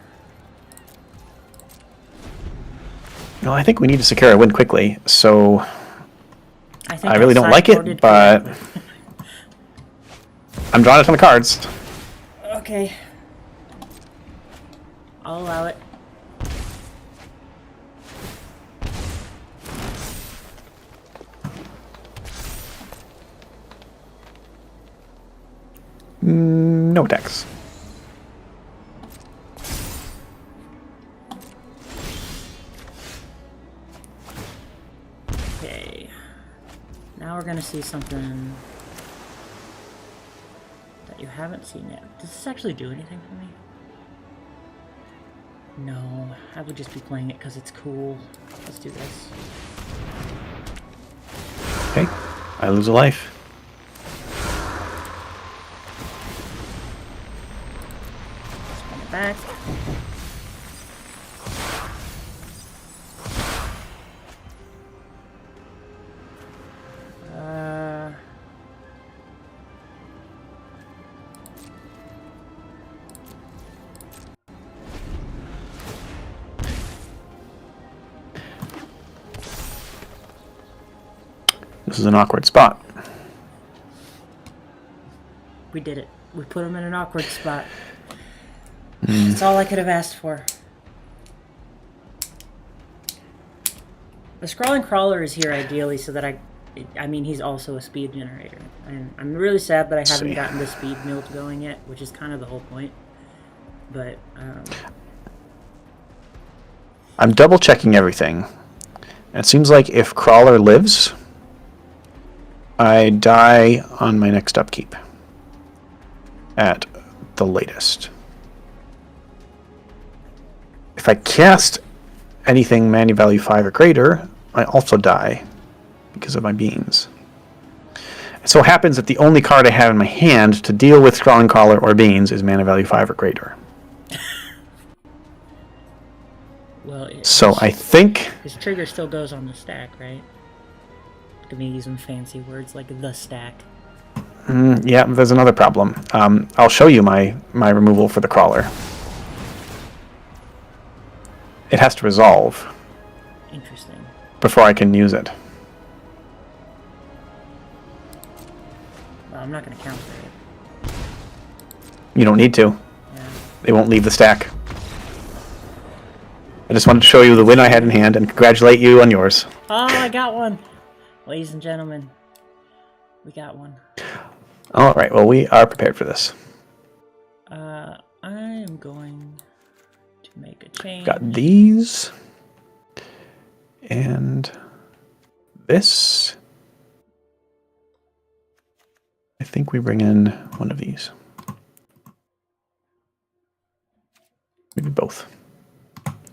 No, I think we need to secure a win quickly, so think I really don't like sideboarded it, but correctly. I'm drawing a ton of cards. Okay. I'll allow it. No attacks. Okay. Now we're gonna see something that you haven't seen yet. Does this actually do anything for me? No, I would just be playing it because it's cool. Let's do this. Okay, I lose a life. Spin it back. This is an awkward spot. We did it. We put him in an awkward spot. That's all I could have asked for. The Scrawling Crawler is here ideally so that I mean, he's also a speed generator. And I'm really sad that I haven't gotten the speed mill going yet, which is kind of the whole point. But, I'm double checking everything. It seems like if Crawler lives, I die on my next upkeep. At the latest. If I cast anything mana value 5 or greater, I also die because of my beans. so happens that the only card I have in my hand to deal with Scrawling Caller or Beans is mana value 5 or greater. Well, So I think... his trigger still goes on the stack, right? To me, using fancy words like the stack. Yeah, there's another problem. I'll show you my removal for the Crawler. It has to resolve Interesting. before I can use it. Well, I'm not going to counter it. You don't need to. Yeah. They won't leave the stack. I just wanted to show you the win I had in hand and congratulate you on yours. Oh, I got one! Ladies and gentlemen, we got one. All right, well, we are prepared for this. I am going to make a change. Got these. And this. I think we bring in one of these. Maybe both.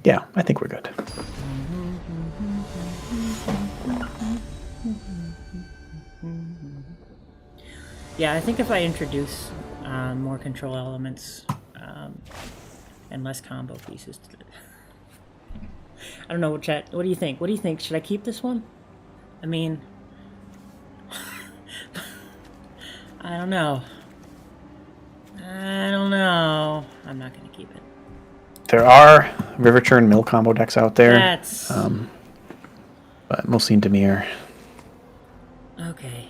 Yeah, I think we're good. Yeah, I think if I introduce more control elements and less combo pieces to it. I don't know, chat. What do you think? What do you think? Should I keep this one? I mean, I don't know. I'm not going to keep it. There are River Churn Mill combo decks out there. That's... but mostly in Dimir. okay.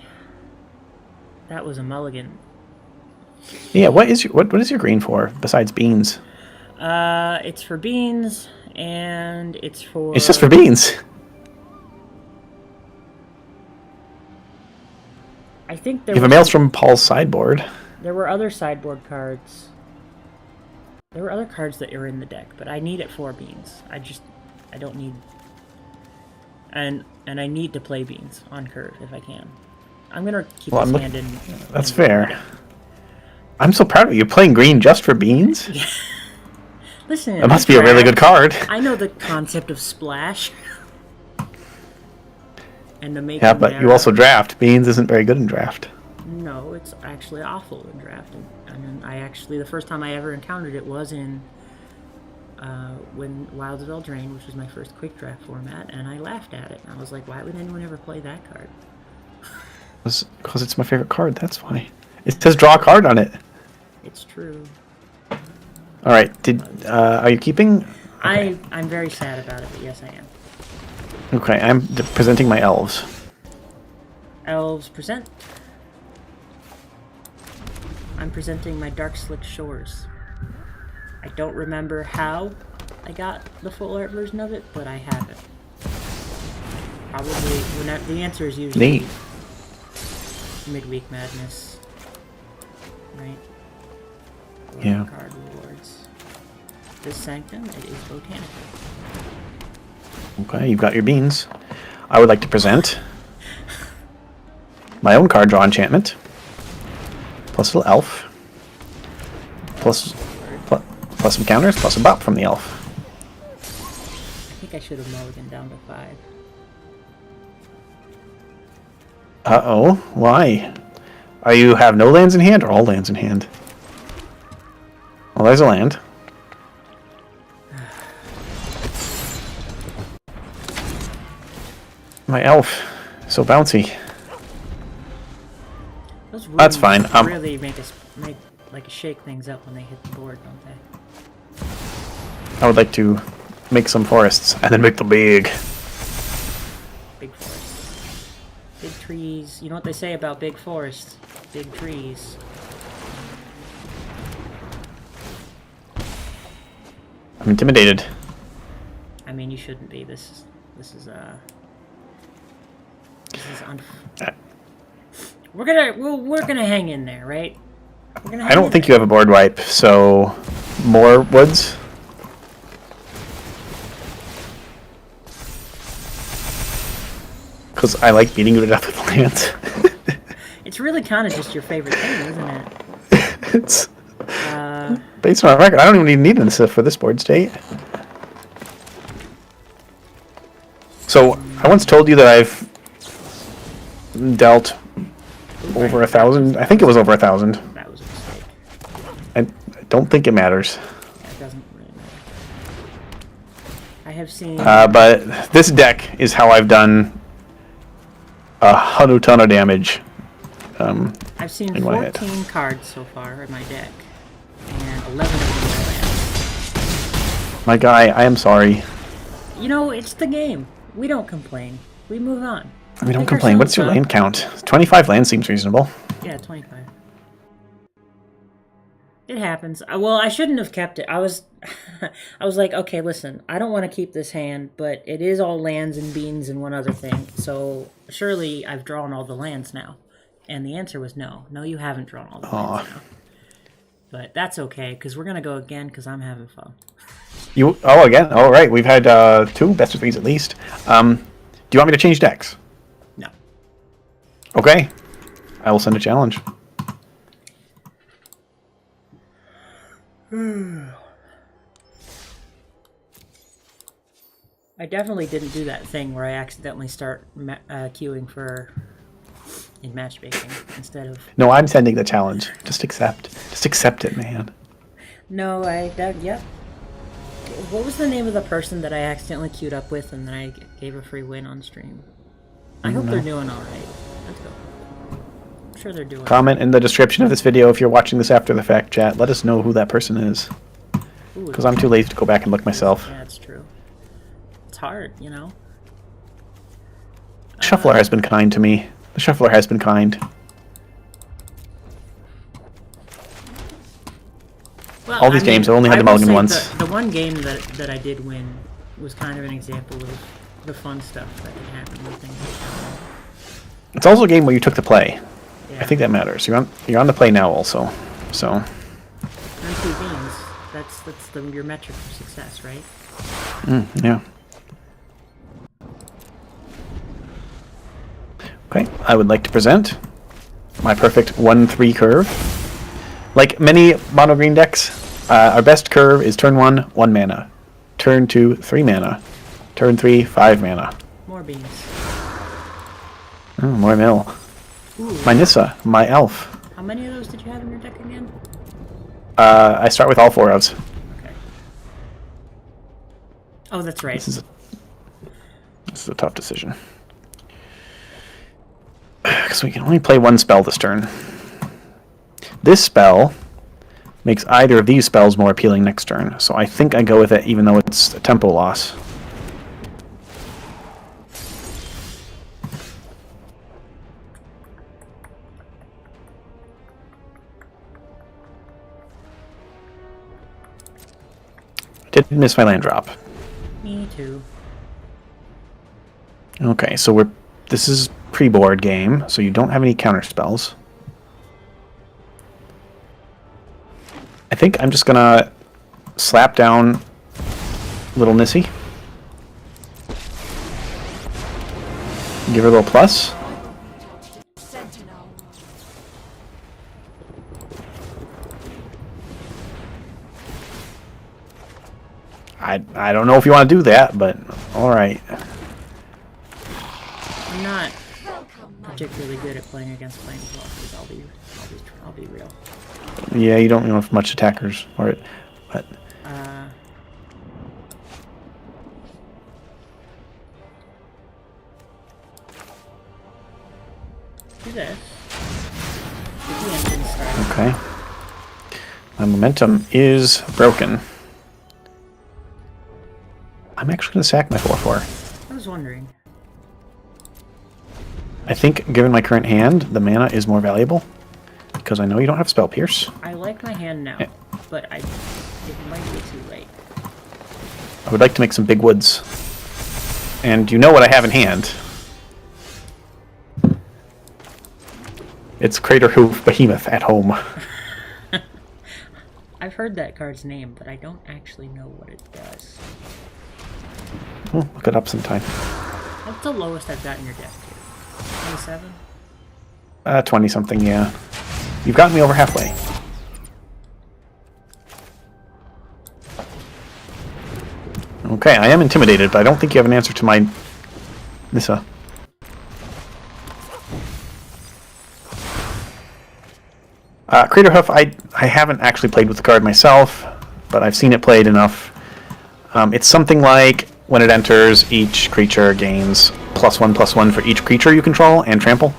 That was a mulligan. Yeah, what is your green for besides beans? It's for beans, and it's for... It's just for beans. I think there You have a Maelstrom Paul's sideboard. There were other sideboard cards. There were other cards that are in the deck, but I need it for beans. I don't need... And I need to play beans on curve if I can. I'm gonna keep this hand in... That's fair. I'm so proud of you. You're playing green just for beans? Yeah. Listen, It must be a really good card. I know the concept of splash. And to make Yeah, but you also draft. Beans isn't very good in draft. No, it's actually awful in draft. And I actually, the first time I ever encountered it was in when Wilds of Eldraine, which was my first quick draft format, and I laughed at it. And I was like, why would anyone ever play that card? Because it's my favorite card, that's why. It says draw a card on it. It's true. All right, are you keeping? Okay. I'm very sad about it, but yes, I am. Okay, I'm presenting my elves. Elves present. I'm presenting my Dark Slick Shores. I don't remember how I got the full art version of it, but I have it. Probably, the answer is usually Neat. Midweek Madness, right? Or Yeah. Card rewards. This Sanctum, it is Botanical. Okay, you've got your beans. I would like to present my own card draw enchantment. Plus a little elf. Plus some counters, plus a bop from the elf. I think I should have mulliganed down to 5. Uh-oh, why? You have no lands in hand or all lands in hand? Well, there's a land. My elf, so bouncy. Those That's runes fine. Really make shake things up when they hit the board, don't they? I would like to make some forests and then make them big. Big forests. Big trees. You know what they say about big forests? Big trees. I'm intimidated. I mean, you shouldn't be. This is we're gonna hang in there, right? I don't think you have a board wipe, so more woods. Because I like beating you to death with lands. It's really kind of just your favorite thing, isn't it? It's based on my record. I don't even need this for this board state. So I once told you that I've dealt over 1,000. I think it was over 1,000. That was a mistake. I don't think it matters. Yeah, it doesn't really matter. I have seen... But this deck is how I've done a ton of damage. I've seen in my head. 14 cards so far in my deck, and 11 of them are lands. My guy, I am sorry. You know, it's the game. We don't complain. We move on. We don't Make complain. What's your ourselves land count? 25 lands seems reasonable. Yeah, 25. It happens. Well, I shouldn't have kept it. I was like, okay, listen, I don't want to keep this hand, but it is all lands and beans and one other thing, so surely I've drawn all the lands now. And the answer was no. No, you haven't drawn all the lands now. But that's okay, because we're going to go again, because I'm having fun. Again? All right, we've had 2 best of 3s at least. Do you want me to change decks? No. Okay. I will send a challenge. I definitely didn't do that thing where I accidentally start queuing for in matchmaking instead of... No, I'm sending the challenge. Just accept. Just accept it, man. No, yep. What was the name of the person that I accidentally queued up with and then I gave a free win on stream? I hope they're doing alright. Let's go. I'm sure they're doing Comment in the description of this video if you're watching this after the fact, chat. Let us know who that person is. Because I'm too lazy to go back and look myself. Yeah, it's true. It's hard, you know? Shuffler has been kind to me. The Shuffler has been kind. Well, All these games, I only had the mulligan once. The one game that I did win was kind of an example of the fun stuff that can happen when things like that. It's also a game where you took the play. Yeah. I think that matters. You're on the play now also. So. Earn 2 beans. That's your metric for success, right? Yeah. Okay, I would like to present my perfect 1-3 curve. Like many mono green decks, our best curve is turn 1, 1 mana. Turn 2, 3 mana. Turn 3, 5 mana. More beans. Oh, more mill. Ooh. My Nissa, my elf. How many of those did you have in your deck again? I start with all 4 ofs. Okay. Oh, that's right. This is a tough decision. Because we can only play 1 spell this turn. This spell makes either of these spells more appealing next turn, so I think I go with it even though it's a tempo loss. I did miss my land drop. Me too. Okay, so this is pre-board game, so you don't have any counter spells. I think I'm just gonna slap down little Nissy. Give her a little plus. Sentinel. I don't know if you want to do that, but all right. I'm not particularly good at playing against planeswalkers. I'll be real. Yeah, you don't have much attackers for it, but do this. Get the engine started. okay. My momentum is broken. I'm actually going to sack my 4/4. I was wondering. I think, given my current hand, the mana is more valuable because I know you don't have Spell Pierce. I like my hand now, but it might be too late. I would like to make some big woods. And you know what I have in hand. It's Crater Hoof Behemoth at home. I've heard that card's name, but I don't actually know what it does. Well, look it up sometime. What's the lowest I've got in your deck? 27? 20-something, yeah. You've gotten me over halfway. Okay, I am intimidated, but I don't think you have an answer to my Nissa. Crater Hoof, I haven't actually played with the card myself, but I've seen it played enough. It's something like when it enters, each creature gains +1/+1 for each creature you control and trample.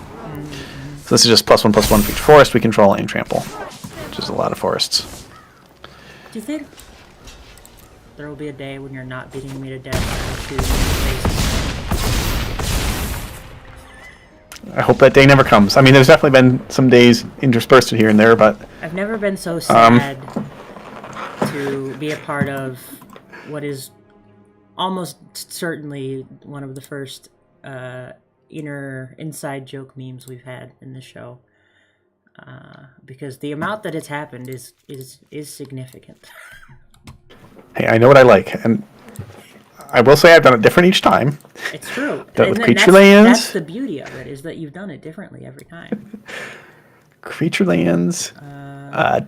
So this is just +1/+1 for each forest we control and trample, which is a lot of forests. Do you think there will be a day when you're not beating me to death by 2 faces? I hope that day never comes. I mean, there's definitely been some days interspersed here and there, but I've never been so sad to be a part of what is almost certainly one of the first inside joke memes we've had in the show. Because the amount that it's happened is significant. Hey, I know what I like, and I will say I've done it different each time. It's true. Done it with And creature lands. That's the beauty of it, is that you've done it differently every time. Creature lands,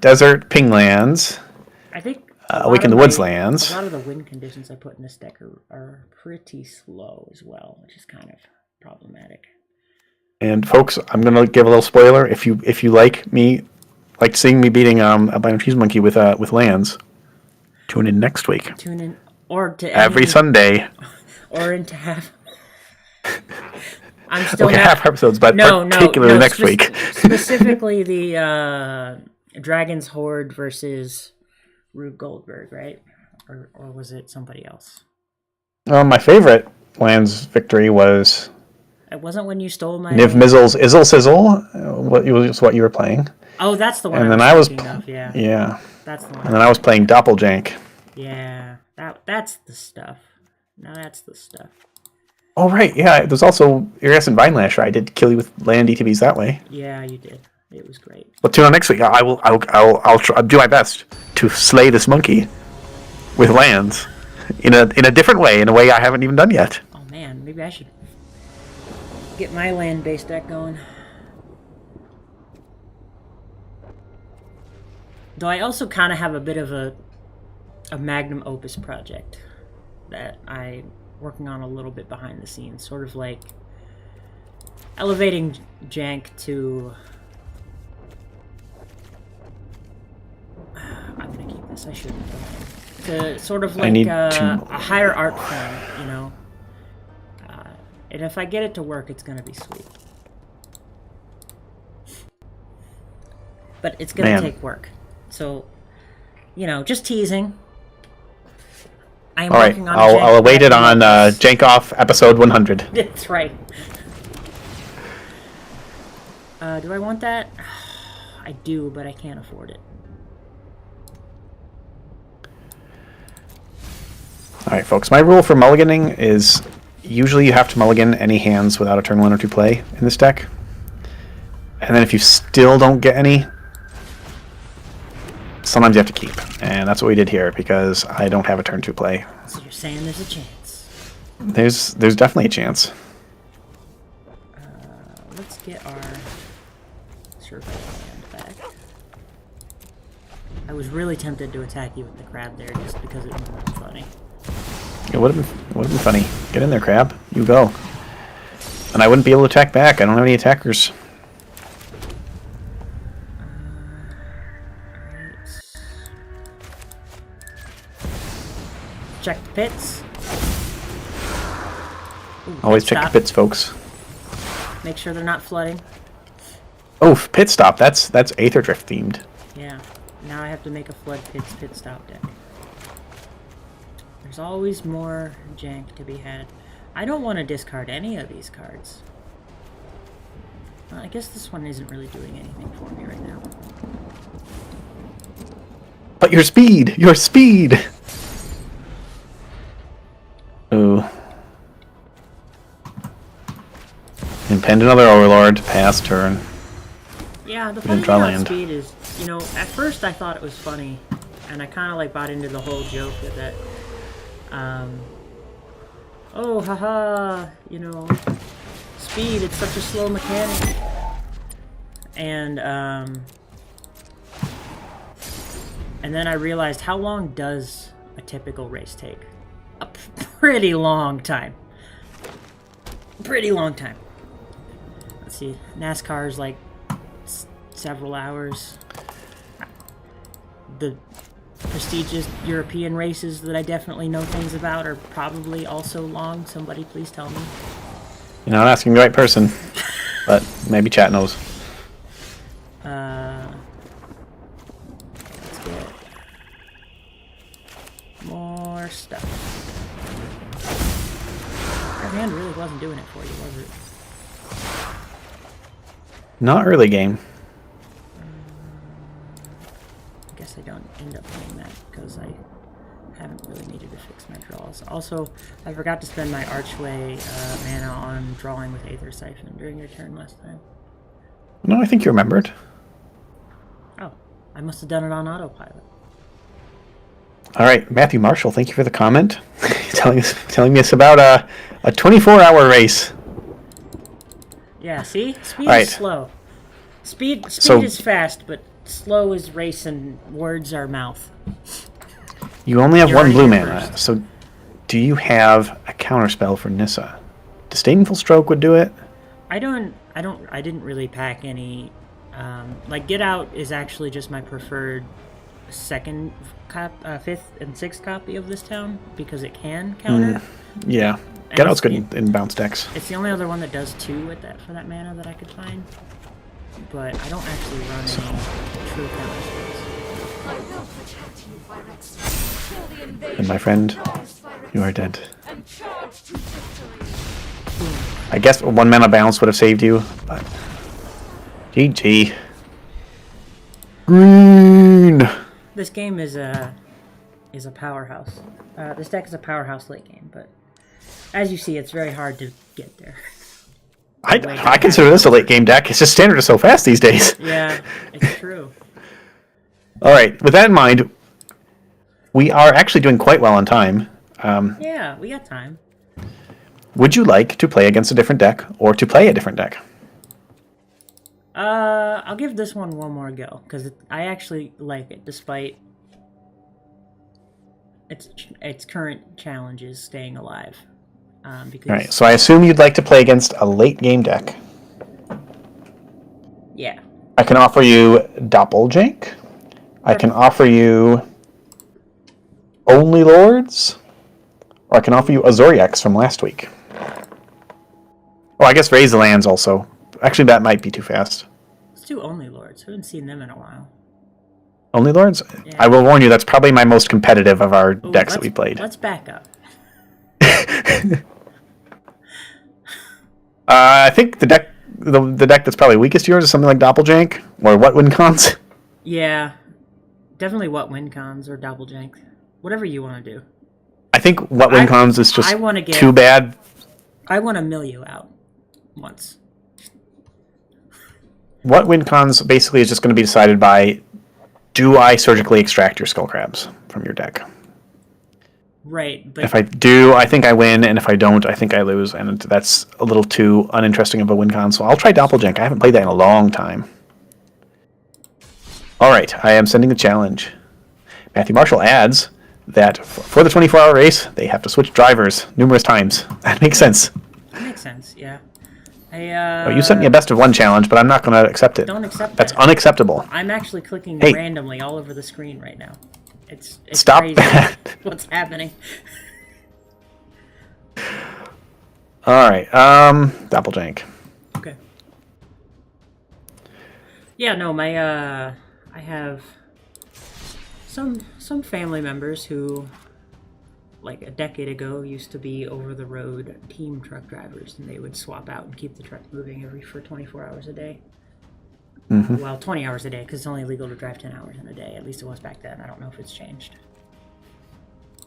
desert ping lands, I think Awaken the Woods lands. A lot of the win conditions I put in this deck are pretty slow as well, which is kind of problematic. And folks, I'm gonna give a little spoiler. If you like seeing me beating albino cheese monkey with lands, tune in next week. Tune in, or to Every Sunday. or into half. I'm still Okay, not, half episodes, but particularly next week. Specifically, the Dragon's Horde versus Rube Goldberg, right? Or was it somebody else? My favorite lands victory was It wasn't when you stole my Niv Mizzle's Izzle Sizzle. What you were playing? Oh, that's the one. And then I was thinking of. Yeah. Yeah. That's the one. And then I was playing Doppeljank. Yeah, that's the stuff. Now that's the stuff. Oh right, yeah. There's also Iridescent Vine Lasher. I did kill you with land ETBs that way. Yeah, you did. It was great. But tune in next week. I'll do my best to slay this monkey with lands in a different way, in a way I haven't even done yet. Oh man, maybe I should get my land-based deck going. Though I also kind of have a bit of a magnum opus project that I'm working on a little bit behind the scenes, sort of like elevating Jank to... I'm gonna keep this, I shouldn't. To sort of like a higher art form, you know? And if I get it to work, it's gonna be sweet. But it's gonna take work. So, you know, just teasing. I'm all right, working on I'll await it on Jank-Off episode 100. That's right. Do I want that? I do, but I can't afford it. All right, folks. My rule for mulliganing is usually you have to mulligan any hands without a turn 1 or 2 play in this deck. And then if you still don't get any, sometimes you have to keep. And that's what we did here, because I don't have a turn 2 play. So you're saying there's a chance? There's definitely a chance. Let's get our survey hand back. I was really tempted to attack you with the crab there, just because it would have been funny. It would have been funny. Get in there, crab. You go. And I wouldn't be able to attack back. I don't have any attackers. Check the pits. Ooh, Always pit check stop. the pits, folks. Make sure they're not flooding. Oh, pit stop. That's Aether Drift themed. Yeah. Now I have to make a flood pit stop deck. There's always more jank to be had. I don't want to discard any of these cards. Well, I guess this one isn't really doing anything for me right now. But your speed! Your speed! Ooh. Impend another Overlord. Pass turn. Yeah, the didn't funny draw thing about land. speed is, you know, at first I thought it was funny, and I kind of like bought into the whole joke with it. Oh, haha, you know, speed, it's such a slow mechanic. And then I realized, how long does a typical race take? A pretty long time. Pretty long time. Let's see, NASCAR is like several hours. the prestigious European races that I definitely know things about are probably also long. Somebody please tell me. You're not asking the right person, but maybe chat knows. Let's get more stuff. Your hand really wasn't doing it for you, was it? Not early game. I guess I don't end up doing that because I haven't really needed to fix my draws. Also, I forgot to spend my Archway mana on drawing with Aether Siphon during your turn last time. No, I think you remembered. Oh, I must have done it on autopilot. All right, Matthew Marshall, thank you for the comment. telling us about a 24-hour race. Yeah, see? Speed All right. is slow. Speed So- is fast, but slow is race and words are mouth. You only have You're one already blue here mana, first. so do you have a counterspell for Nissa? Disdainful Stroke would do it. I didn't really pack any. Like Get Out is actually just my preferred second, fifth, and sixth copy of this town because it can counter. Yeah, And Get Out's it's- good in bounce decks. It's the only other one that does 2 with that for that mana that I could find. But I don't actually run any true counter spells. I will protect you, Phyrex. Kill the invasion. And my friend, Draws, Phyrex. you are dead. And charge to victory. I guess 1 mana bounce would have saved you, but GG. Green. This game is a powerhouse. This deck is a powerhouse late game, but as you see, it's very hard to get there. I consider this a late game deck. It's just Standard is so fast these days. Yeah, it's true. All right, with that in mind, we are actually doing quite well on time. Yeah, we got time. Would you like to play against a different deck or to play a different deck? I'll give this one more go because I actually like it, despite its current challenges staying alive. Because All right, so I assume you'd like to play against a late game deck. yeah, I can offer you Doppeljank. I can offer you Only Lords. Or I can offer you Azoriax from last week. Oh, I guess Raise the Lands also. Actually, that might be too fast. let's do Only Lords. We haven't seen them in a while. Only Lords? Yeah. I will warn you, that's probably my most competitive of our Ooh, decks that we played. Let's back up. I think the deck that's probably weakest to yours is something like Doppeljank or What Win Cons. Yeah, definitely What Win Cons or Doppeljank. Whatever you want to do. I think What Win Cons is just I wanna get- too bad. I want to mill you out once. What Win Cons basically is just going to be decided by, do I surgically extract your Skull Crabs from your deck? Right, but If I do, I think I win, and if I don't, I think I lose, and that's a little too uninteresting of a win con, so I'll try Doppeljank. I haven't played that in a long time. Alright, I am sending the challenge. Matthew Marshall adds that for the 24-hour race, they have to switch drivers numerous times. That makes sense. that makes sense. Yeah. Oh, you sent me a best of 1 challenge, but I'm not going to accept it. Don't accept That's that. unacceptable. I'm actually clicking Hey. randomly all over the screen right now. It's Stop crazy that. what's happening. Alright, Doppeljank. Okay. Yeah, no, I have some family members who, like a decade ago, used to be over-the-road team truck drivers, and they would swap out and keep the truck moving for 24 hours a day. Well, 20 hours a day, because it's only legal to drive 10 hours in a day. At least it was back then. I don't know if it's changed.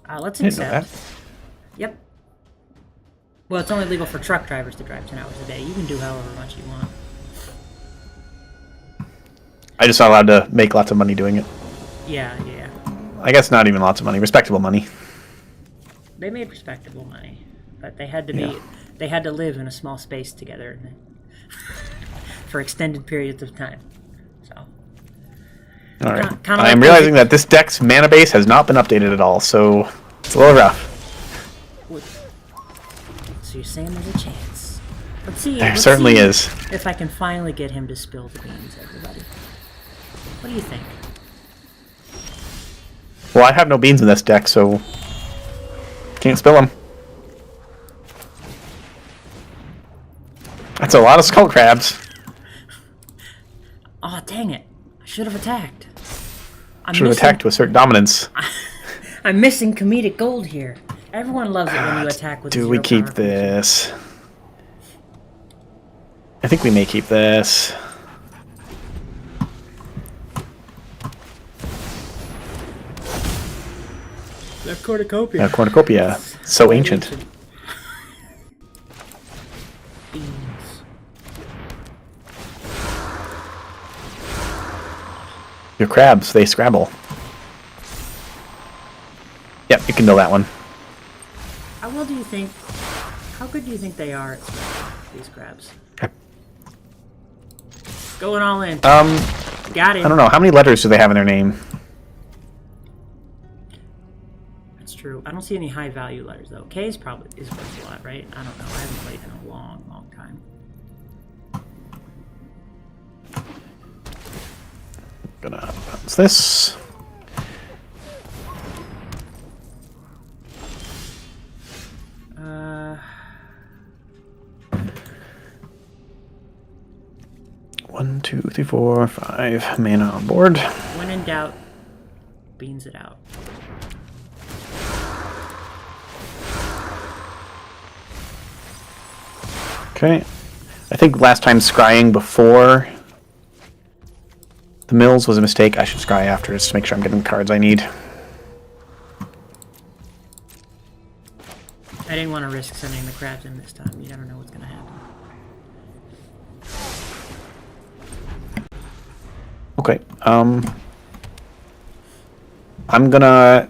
Let's I didn't know accept. that. Yep. Well, it's only legal for truck drivers to drive 10 hours a day. You can do however much you want. I just not allowed to make lots of money doing it. Yeah, yeah. I guess not even lots of money, respectable money. They made respectable money, but they had to be Yeah. they had to live in a small space together for extended periods of time. So All right. Kinda I'm like realizing that this deck's mana base has not been updated at all, so it's a little rough. so you're saying there's a chance? Let's see. There let's certainly see is. If I can finally get him to spill the beans, everybody. What do you think? Well, I have no beans in this deck, so can't spill them. That's a lot of skull crabs. Oh, dang it. I should have attacked. Should have attacked to assert dominance. I'm missing comedic gold here. Everyone loves it when you attack with Do zero we keep power creature. this? I think we may keep this. The cornucopia. Cornucopia. So ancient. Beans. Your crabs, they scrabble. Yep, you can know that one. How well do you think... How good do you think they are at these crabs? Going all in. Got it. I don't know. How many letters do they have in their name? That's true. I don't see any high value letters though. K is probably worth a lot, right? I don't know. I haven't played in a long, long time. Gonna bounce this. One, 2, 3, 4, 5 mana on board. When in doubt, beans it out. Okay. I think last time scrying before the mills was a mistake. I should scry after just to make sure I'm getting the cards I need. I didn't want to risk sending the crabs in this time. You never know what's going to happen. Okay. I'm gonna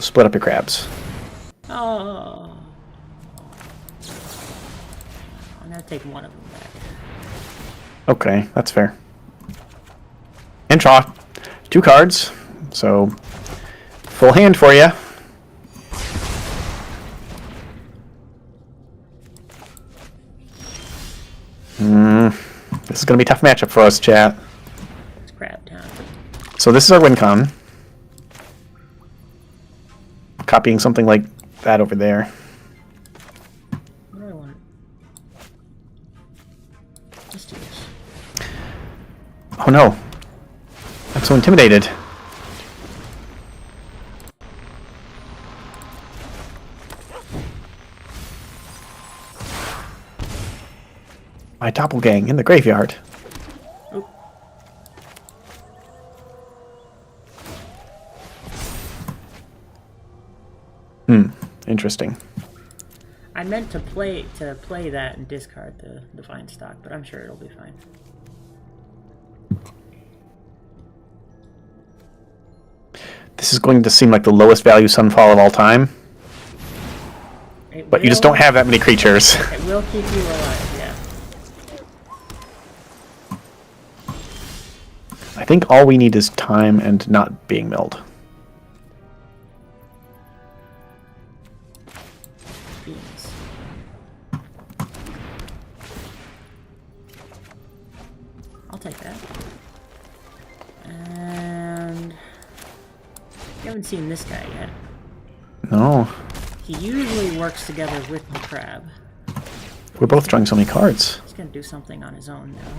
split up your crabs. Oh. I'm going to take one of them back. Okay, that's fair. And draw 2 cards, so full hand for you. This is going to be a tough matchup for us, chat. It's crab time. So this is our win con. Copying something like that over there. What do I want? Let's do this. Oh no. I'm so intimidated. My doppelgang in the graveyard. Oop. Interesting. I meant to play that and discard the divine stock, but I'm sure it'll be fine. This is going to seem like the lowest value Sunfall of all time, but you just don't have that many creatures. It will keep you alive, yeah. I think all we need is time and not being milled. Beans. I'll take that. And you haven't seen this guy yet. No. He usually works together with the crab. We're both drawing so many cards. He's gonna do something on his own now.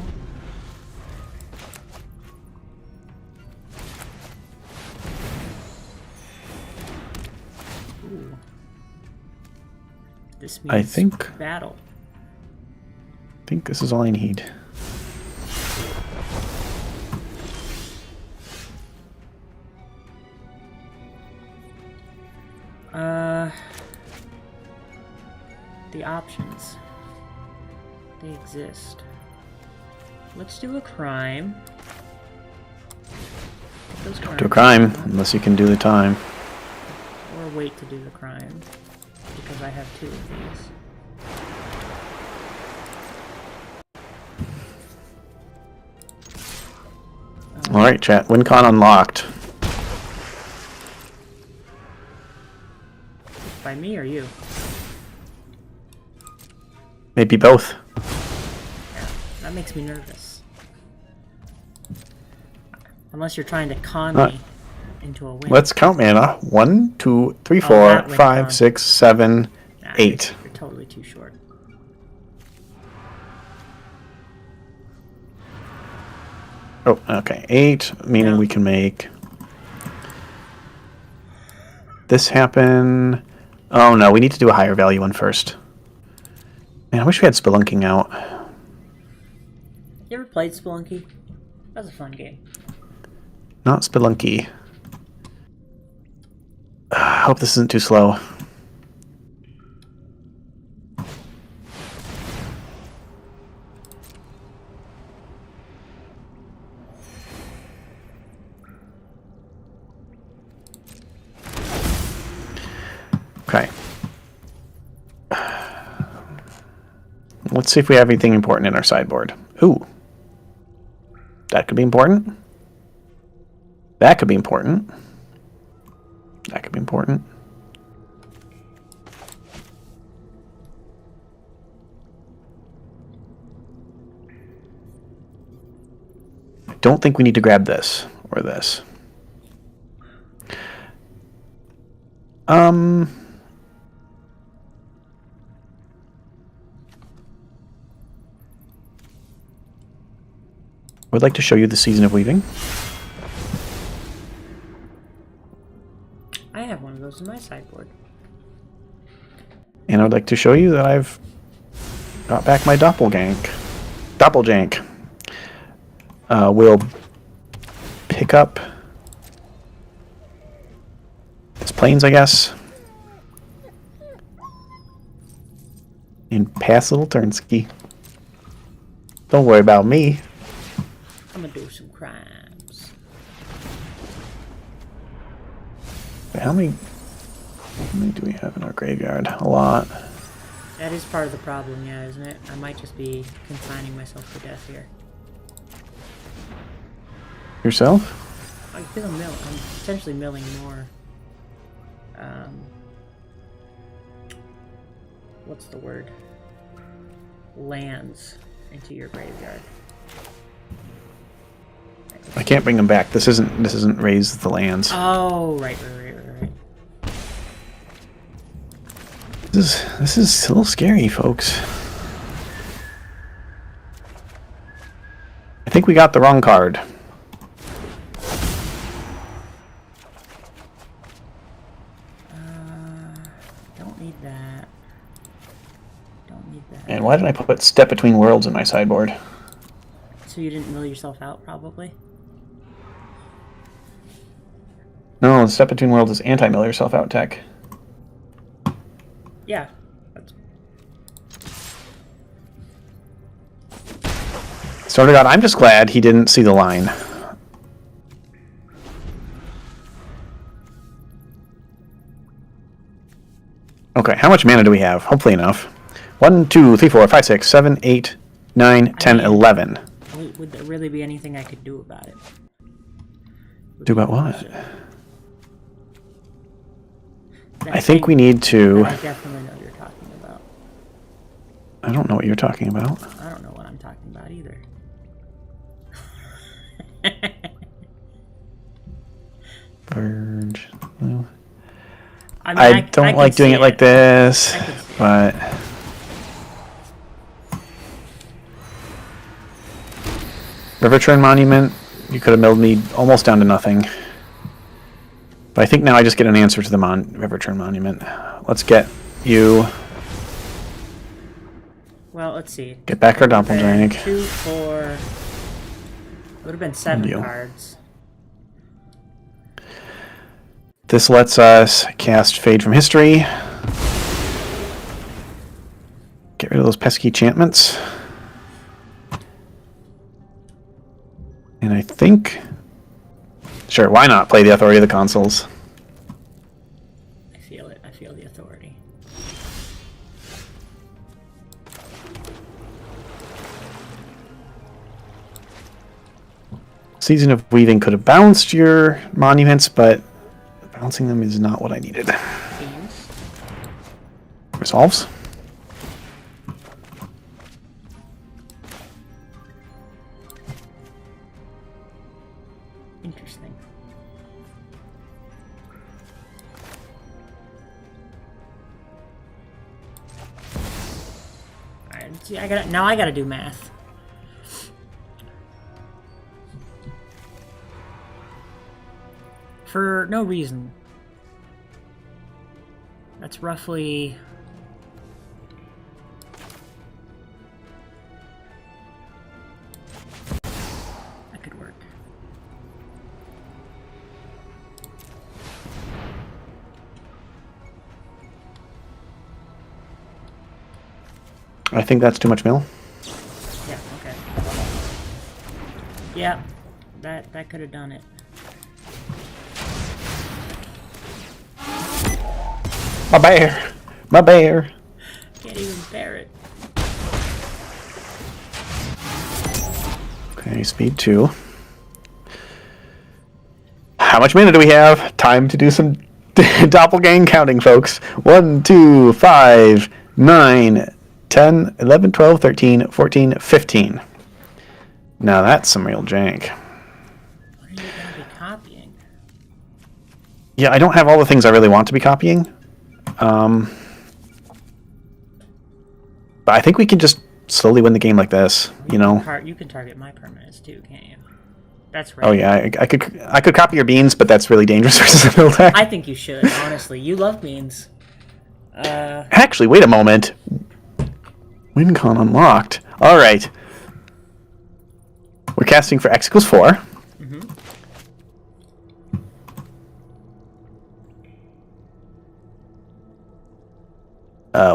Ooh. This means I think battle. this is all I need. The options. They exist. Let's do a crime. Don't do a crime unless you can do the time. Or wait to do the crime. Because I have 2 of these. Alright, chat. WinCon unlocked. By me or you? Maybe both. Yeah, that makes me nervous. Unless you're trying to con me into a win. Let's count mana. 1, 2, 3, Oh, 4, that went 5, down. 6, 7, Nah, 8. You're totally too short. Oh, okay. 8, meaning No. we can make this happen. Oh no, we need to do a higher value one first. Man, I wish we had Spelunking out. You ever played Spelunky? That was a fun game. Not Spelunky. I hope this isn't too slow. Okay. Let's see if we have anything important in our sideboard. Ooh. That could be important. That could be important. That could be important. I don't think we need to grab this or this. I would like to show you the Season of Weaving. I have one of those in my sideboard. And I would like to show you that I've got back my Doppeljank. We'll pick up its planes, I guess. And pass little Turnski. Don't worry about me. I'm gonna do some crimes. Wait, how many do we have in our graveyard? A lot. That is part of the problem, yeah, isn't it? I might just be confining myself to death here. Yourself? I feel I'm potentially milling more. What's the word? Lands into your graveyard. I can't bring them back. This isn't raise the lands. Oh, right. This is a little scary, folks. I think we got the wrong card. Don't need that. Don't need that. And why did I put Step Between Worlds in my sideboard? So you didn't mill yourself out, probably? No, Step Between Worlds is anti-mill yourself out tech. Yeah. Sort of God, I'm just glad he didn't see the line. Okay, how much mana do we have? Hopefully enough. 1, 2, 3, 4, 5, 6, 7, 8, 9, 10, 11. Would there really be anything I could do about it? Do about what? That I think thing we need to... that I definitely know you're talking about. I don't know what you're talking about. I don't know what I'm talking about either. Verge. Well, I mean, don't I like can doing see it like this, I can see it. but... Riverturn Monument, you could have milled me almost down to nothing. But I think now I just get an answer to the Riverturn Monument. Let's get you... Well, let's see. Get back our Doppeljank. 2, 4... It would have been 7 Deal. cards. This lets us cast Fade from History. Get rid of those pesky enchantments. And I think... Sure, why not play the Authority of the Consuls? I feel it. I feel the authority. Season of Weaving could have bounced your monuments, but bouncing them is not what I needed. Seems. Resolves. Interesting. Alright, see, now I gotta do math. For no reason. That's roughly... That could work. I think that's too much mill. Yeah, okay. Yeah, that could have done it. My bear! My bear! Can't even bear it. Okay, speed 2. How much mana do we have? Time to do some doppelgang counting, folks. 1, 2, 5, 9, 10, 11, 12, 13, 14, 15. Now that's some real jank. What are you going to be copying? Yeah, I don't have all the things I really want to be copying. But I think we can just slowly win the game like this, you know? You can target my permanents too, can't you? That's right. Oh yeah, I could copy your beans, but that's really dangerous versus a mill deck. I think you should, honestly. You love beans. Actually, wait a moment. WinCon unlocked. All right. We're casting for X equals 4. Mm-hmm.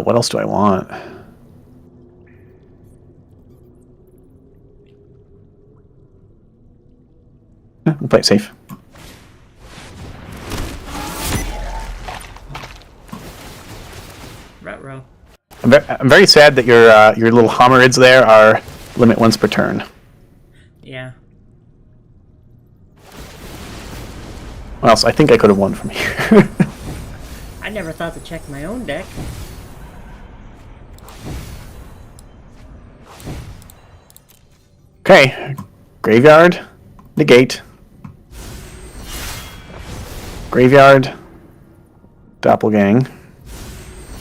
What else do I want? We'll play it safe. Ruh-roh. I'm very sad that your little homerids there are limit once per turn. Yeah. Or else I think I could have won from here. I never thought to check my own deck. Okay. Graveyard. Negate. Graveyard. Doppelgang.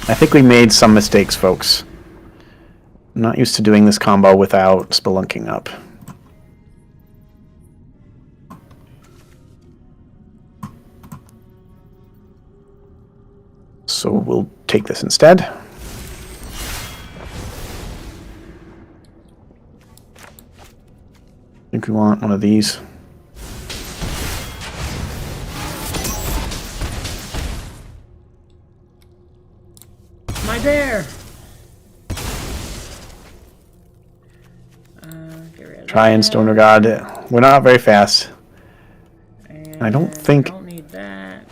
I think we made some mistakes, folks. I'm not used to doing this combo without spelunking up. So we'll take this instead. I think we want one of these. My bear! Get rid of Try and that. Stoner God. We're not very fast. And I don't think I don't need that.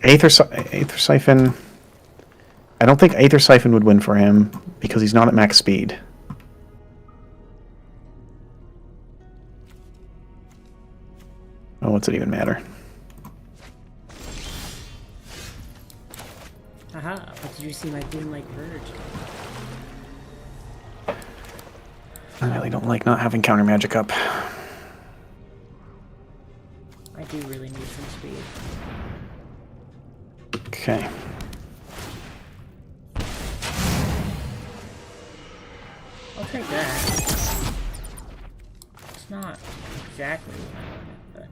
Aether Siphon. I don't think Aether Siphon would win for him because he's not at max speed. Oh, what's it even matter? Aha, but did you see my Boom-like Verge? I really don't like not having counter magic up. I do really need some speed. Okay. I'll take that. It's not exactly what I wanted, but...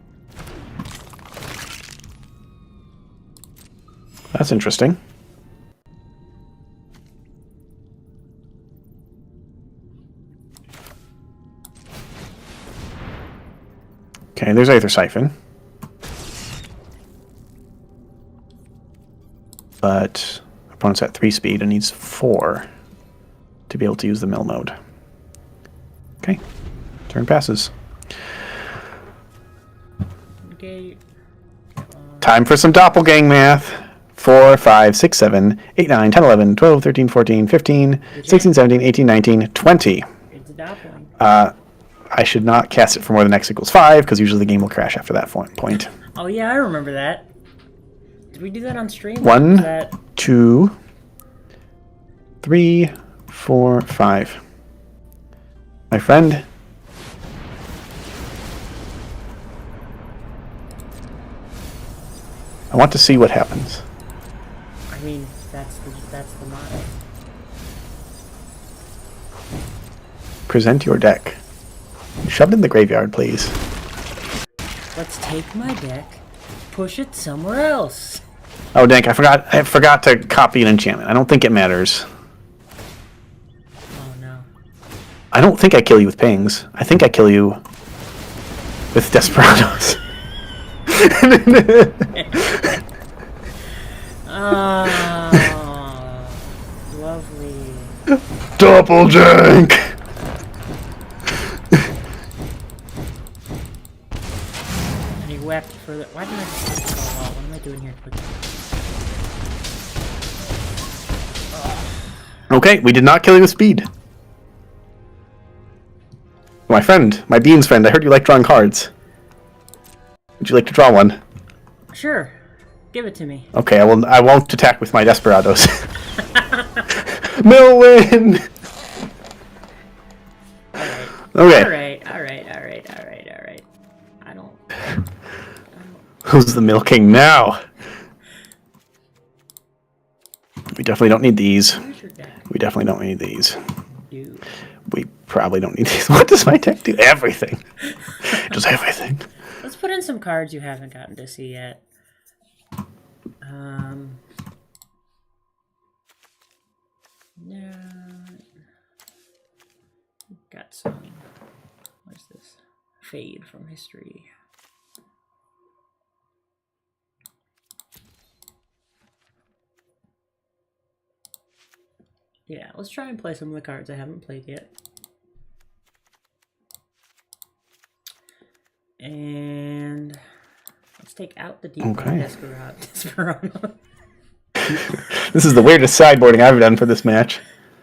That's interesting. Okay, there's Aether Siphon. But opponent's at 3 speed and needs 4 to be able to use the mill mode. Okay, turn passes. Okay. Time for some doppelgang math. 4, 5, 6, 7, 8, 9, 10, 11, 12, 13, 14, 15, 16, 17, 18, 19, 20. It's a doppling. I should not cast it for more than X equals 5, because usually the game will crash after that point. Oh yeah, I remember that. Did we do that on stream? 1, That... 2, 3, 4, 5. My friend. I want to see what happens. I mean, that's the motto. present your deck. Shoved in the graveyard, please. Let's take my deck, push it somewhere else. Oh, Dank, I forgot to copy an enchantment. I don't think it matters. Oh no. I don't think I kill you with pings. I think I kill you with desperados. Oh, lovely. Double jank! And he wept for the. Why did I just call out? What am I doing here? Okay, we did not kill you with speed. My friend, my beans friend, I heard you like drawing cards. Would you like to draw one? Sure. Give it to me. Okay, I won't attack with my desperados. Mill win! Okay. Alright. I don't. Who's the Mill King now? We definitely don't need these. Where's your deck? We definitely don't need these. Dude. We probably don't need these. What does my deck do? Everything. Just everything. Let's put in some cards you haven't gotten to see yet. Yeah. Got some. What's this? Fade from history. Yeah, let's try and play some of the cards I haven't played yet. And let's take out the deep Desperado. This is the weirdest sideboarding I've done for this match.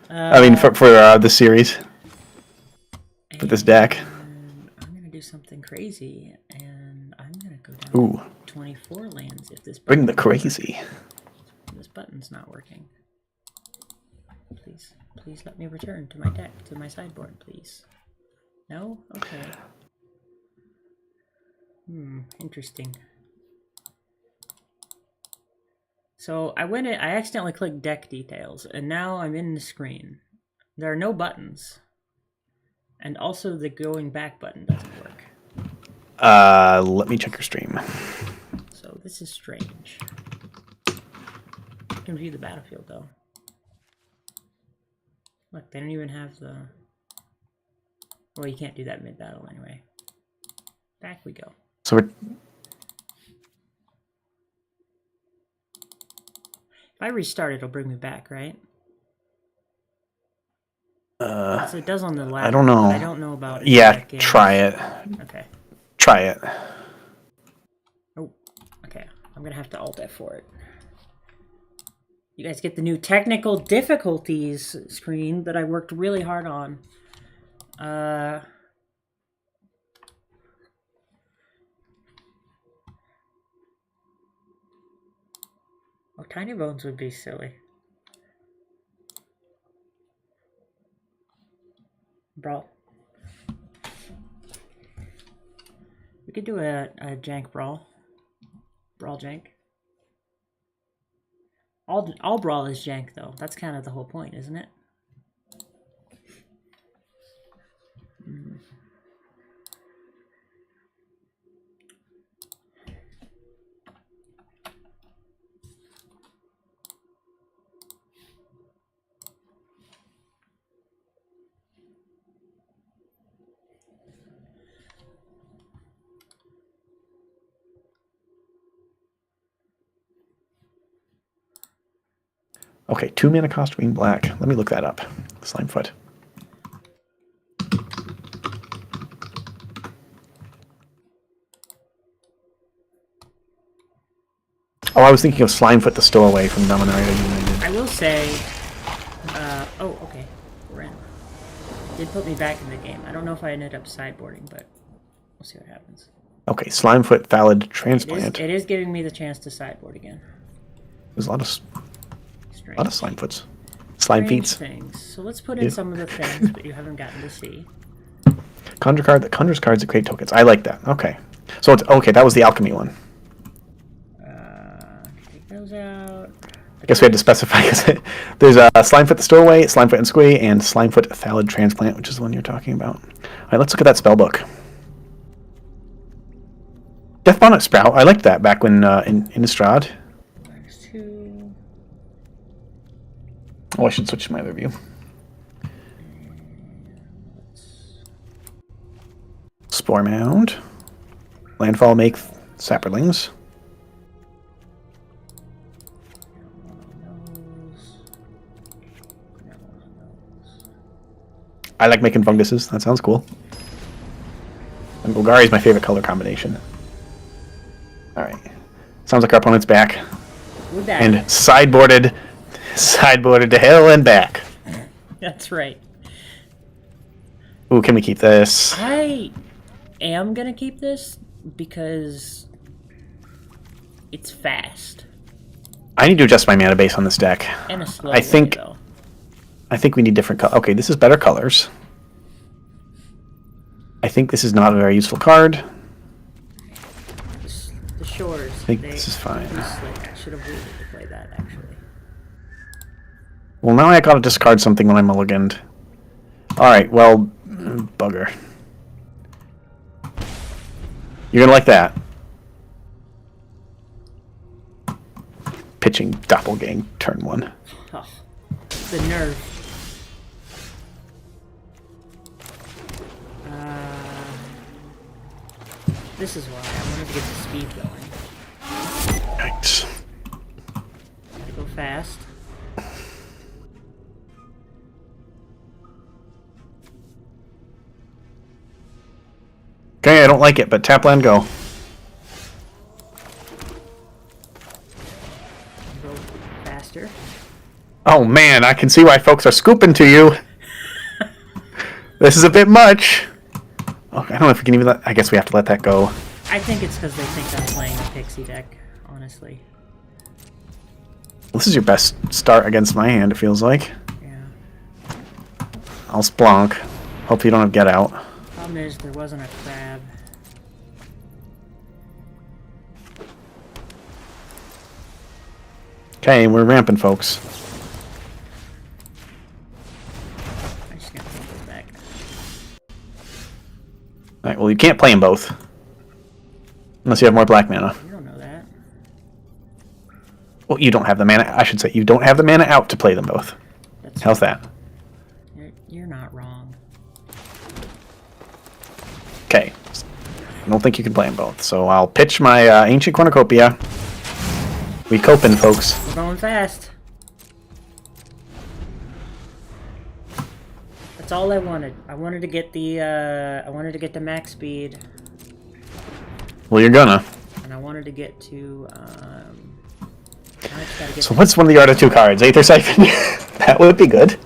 I mean, for this series. For this deck. I'm going to do something crazy, and I'm going to go down to 24 lands if this Bring the crazy. This button's not working. Please let me return to my deck, to my sideboard, please. No? Okay. Interesting. So I accidentally clicked deck details, and now I'm in the screen. There are no buttons. And also the going back button doesn't work. Let me check your stream. So this is strange. You can view the battlefield though. Look, they don't even have the... Well, you can't do that mid-battle anyway. Back we go. So we're... If I restart, it'll bring me back, right? So it does on the left. I don't know. I don't know about... Yeah, try it. Okay. Try it. Oh, okay. I'm gonna have to Alt F for it. You guys get the new technical difficulties screen that I worked really hard on. Oh, Tiny Bones would be silly. Brawl. We could do a Jank Brawl. Brawl Jank. All Brawl is Jank, though. That's kind of the whole point, isn't it? Okay, 2 mana cost green black. Let me look that up. Slimefoot. Oh, I was thinking of Slimefoot, the stowaway from Dominaria United. I will say... oh, okay. Ren. Did put me back in the game. I don't know if I ended up sideboarding, but we'll see what happens. Okay, Slimefoot, Valid Transplant. It is giving me the chance to sideboard again. There's a lot of Strange. Slimefoots. Slime feets. Things. So let's put in some of the things that you haven't gotten to see. Conjure card that conjures cards that create tokens. I like that. Okay. So it's okay, that was the alchemy one. Take those out. I guess we had to specify because there's a Slimefoot the Stowaway, Slimefoot and Squee, and Slimefoot Thallid Transplant, which is the one you're talking about. All right, let's look at that spell book. Death Bonnet Sprout. I liked that back when in Innistrad. -2. Oh, I should switch to my other view. Spore Mound. Landfall make Sapperlings. I like making funguses. That sounds cool. And Golgari is my favorite color combination. Alright. Sounds like our opponent's back. We're back. And sideboarded to hell and back. That's right. Ooh, can we keep this? I am gonna keep this because it's fast I need to adjust my mana base on this deck. and a slow I think- way, though. I think we need different colors. Okay, this is better colors. I think this is not a very useful card. The shores. I think this is fine. I should have waited to play that, actually. Well, now I gotta discard something when I mulliganed. Alright, well, bugger. You're gonna like that. Pitching Doppelgang turn 1. Oh, the nerve. This is why I wanted to get the speed going. Right. Gotta go fast. Okay, I don't like it, but tap land go. Go faster. Oh man, I can see why folks are scooping to you. This is a bit much. Okay, I don't know if we can even let... I guess we have to let that go. I think it's because they think I'm playing a pixie deck, honestly. This is your best start against my hand, it feels like. Yeah. I'll splonk. Hope you don't have get out. Problem is, there wasn't a crab. Okay, we're ramping, folks. I just gotta take this back. Alright, well, you can't play them both. Unless you have more black mana. You don't know that. Well, you don't have the mana... I should say, you don't have the mana out to play them both. That's How's that? You're not wrong. Okay. I don't think you can play them both, so I'll pitch my Ancient Cornucopia. We coping, folks. We're going fast. That's all I wanted. I wanted to get the max speed, Well, you're gonna. and I wanted to get to now I just gotta get So what's one of the other two cards? Aether Siphon? That would be good.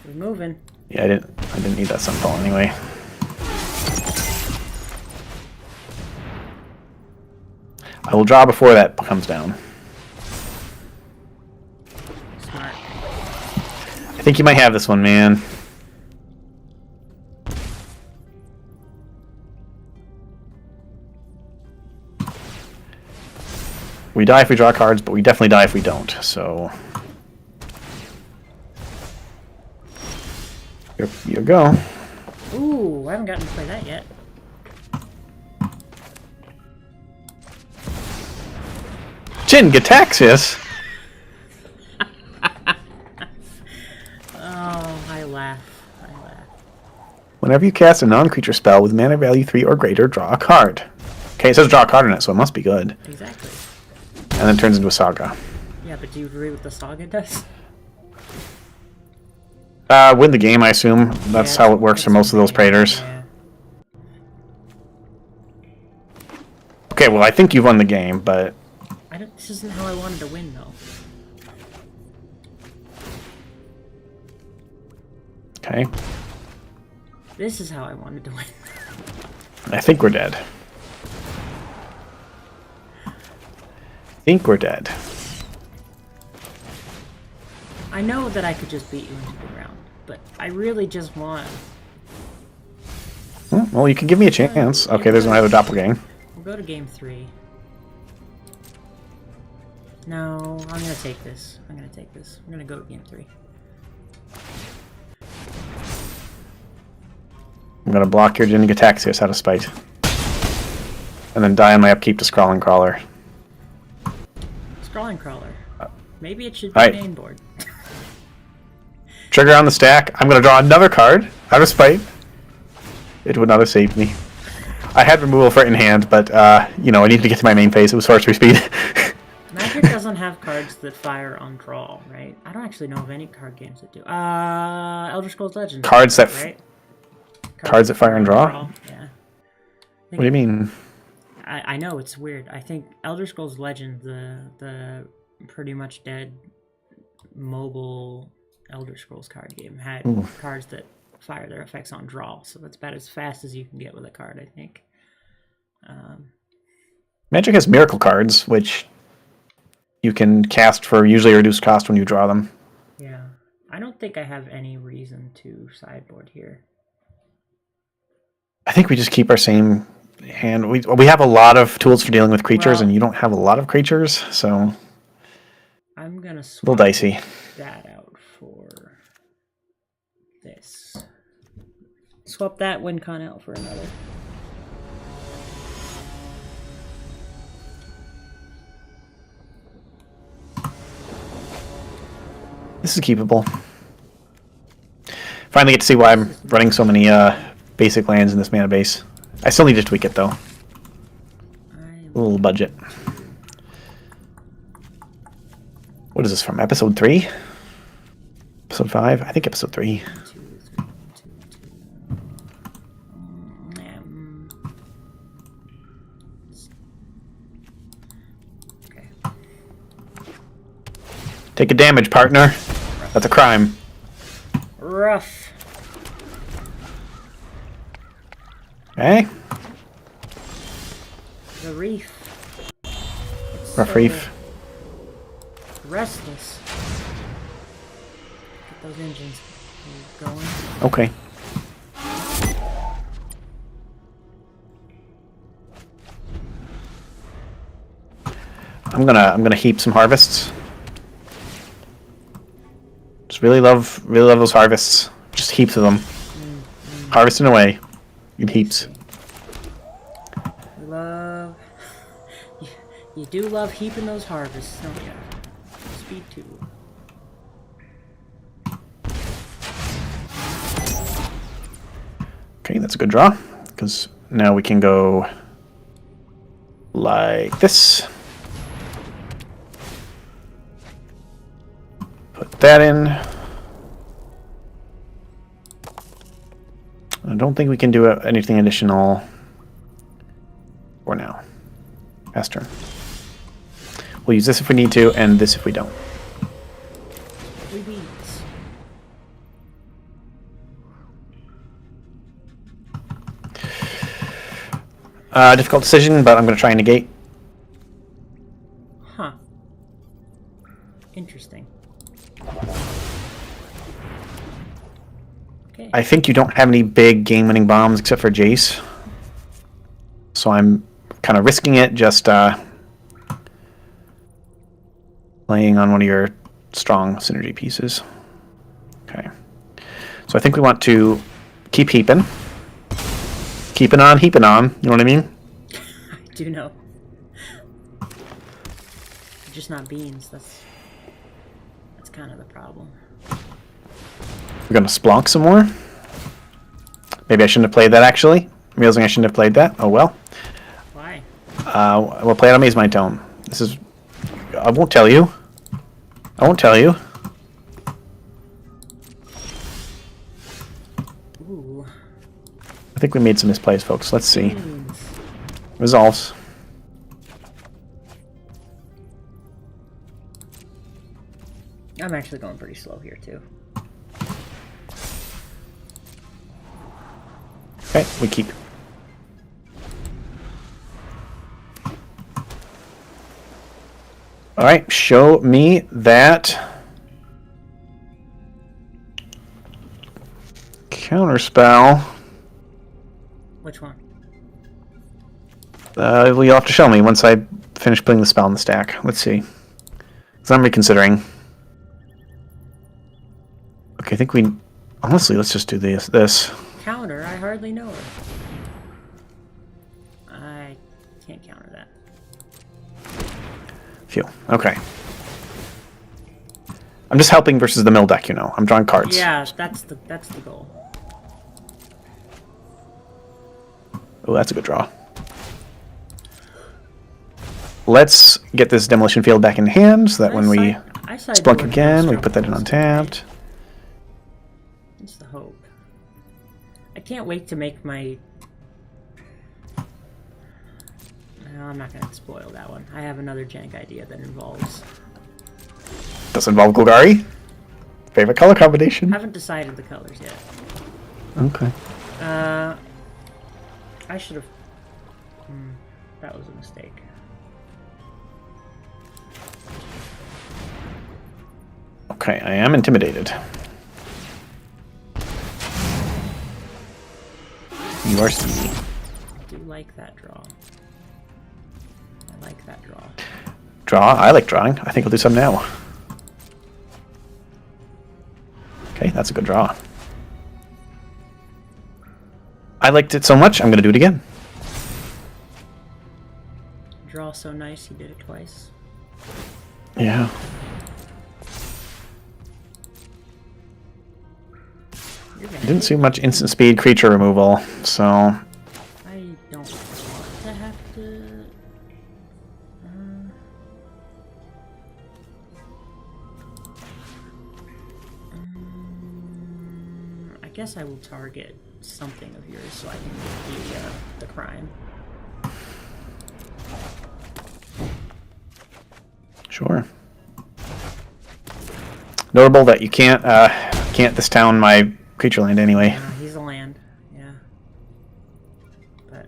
we're moving. Yeah, I didn't need that Sunfall anyway. I will draw before that comes down. Smart. I think you might have this one, man. We die if we draw cards, but we definitely die if we don't, so... Here you go. Ooh, I haven't gotten to play that yet. Jin-Gitaxias? Oh, I laugh. Whenever you cast a non-creature spell with mana value 3 or greater, draw a card. Okay, it says draw a card in it, so it must be good. Exactly. And then turns into a Saga. Yeah, but do you agree with the Saga does? Win the game, I assume. That's Yeah, how it works for most of those Praetors. Yeah. Okay, well, I think you've won the game, but... This isn't how I wanted to win, though. Okay. This is how I wanted to win. I think we're dead. I know that I could just beat you into the ground, but I really just want... Well, you can give me a chance. Okay, there's another Doppelgang. We'll go to game 3. No, I'm gonna take this. I'm gonna go to game 3. I'm gonna block your Jin-Gataxias out of spite. And then die on my upkeep to Scrawling Crawler. Scrawling Crawler. Maybe it should be Alright. main board. Trigger on the stack. I'm gonna draw another card out of spite. It would not have saved me. I had removal for it in hand, but you know, I needed to get to my main phase. It was sorcery speed. Magic doesn't have cards that fire on draw, right? I don't actually know of any card games that do. Elder Scrolls Legends. Cards that right? Cards that fire and draw? Yeah. What do you mean? I know, it's weird. I think Elder Scrolls Legend, the pretty much dead mobile Elder Scrolls card game, had cards that fire their effects on draw, so that's about as fast as you can get with a card, I think. Magic has miracle cards, which you can cast for usually a reduced cost when you draw them. Yeah. I don't think I have any reason to sideboard here. I think we just keep our same hand. We have a lot of tools for dealing with creatures, Well, and you don't have a lot of creatures, so I'm gonna a little swap dicey. that out for this. Swap that WinCon out for another. This is keepable. Finally get to see why I'm running so many basic lands in this mana base. I still need to tweak it, though. A little budget. What is this from? Episode 3? Episode 5? I think episode 3. Okay. Take a damage, partner. That's a crime. Rough. Okay? The reef. It's Rough so reef. restless. Get those engines going. Okay. I'm gonna heap some harvests. Just really love those harvests. Just heaps of them. Harvesting away in heaps. Love. You do love heaping those harvests, don't you? Speed 2. Okay, that's a good draw. Because now we can go like this. Put that in. I don't think we can do anything additional for now. Pass turn. We'll use this if we need to, and this if we don't. 3 beats. Difficult decision, but I'm going to try and negate. Huh. Interesting. Okay. I think you don't have any big game-winning bombs except for Jace. So I'm kind of risking it, just playing on one of your strong synergy pieces. Okay. So I think we want to keep heaping. Keeping on, heaping on. You know what I mean? I do know. Just not beans. That's kind of the problem. We're going to splonk some more. Maybe I shouldn't have played that, actually. I'm realizing I shouldn't have played that. Oh, well. Why? We'll play it on Maze Mind Tome. This is... I won't tell you. I won't tell you. Ooh. I think we made some misplays, folks. Let's see. Beans. Resolves. I'm actually going pretty slow here, too. Okay, we keep. Alright, show me that counterspell. Which one? Well, you'll have to show me once I finish putting the spell in the stack. Let's see. Because I'm reconsidering. Okay, I think we... Honestly, let's just do this. Counter? I hardly know her. I can't counter that. Phew. Okay. I'm just helping versus the mill deck, you know. I'm drawing cards. Yeah, that's the goal. Oh, that's a good draw. Let's get this demolition field back in hand so that when we splunk again, we put that in untapped. That's the hope. I can't wait to make my... No, I'm not going to spoil that one. I have another jank idea that involves... Does involve Golgari? Favorite color combination? I haven't decided the colors yet. Okay. I should have... that was a mistake. Okay, I am intimidated. You are speedy. I do like that draw. I like that draw. Draw? I like drawing. I think I'll do some now. Okay, that's a good draw. I liked it so much, I'm going to do it again. Draw so nice, he did it twice. Yeah. Didn't see much instant speed creature removal, so... I don't want to have to... I guess I will target something of yours so I can get the crime. Sure. Notable that you can't this town my creature land anyway. He's a land, yeah. But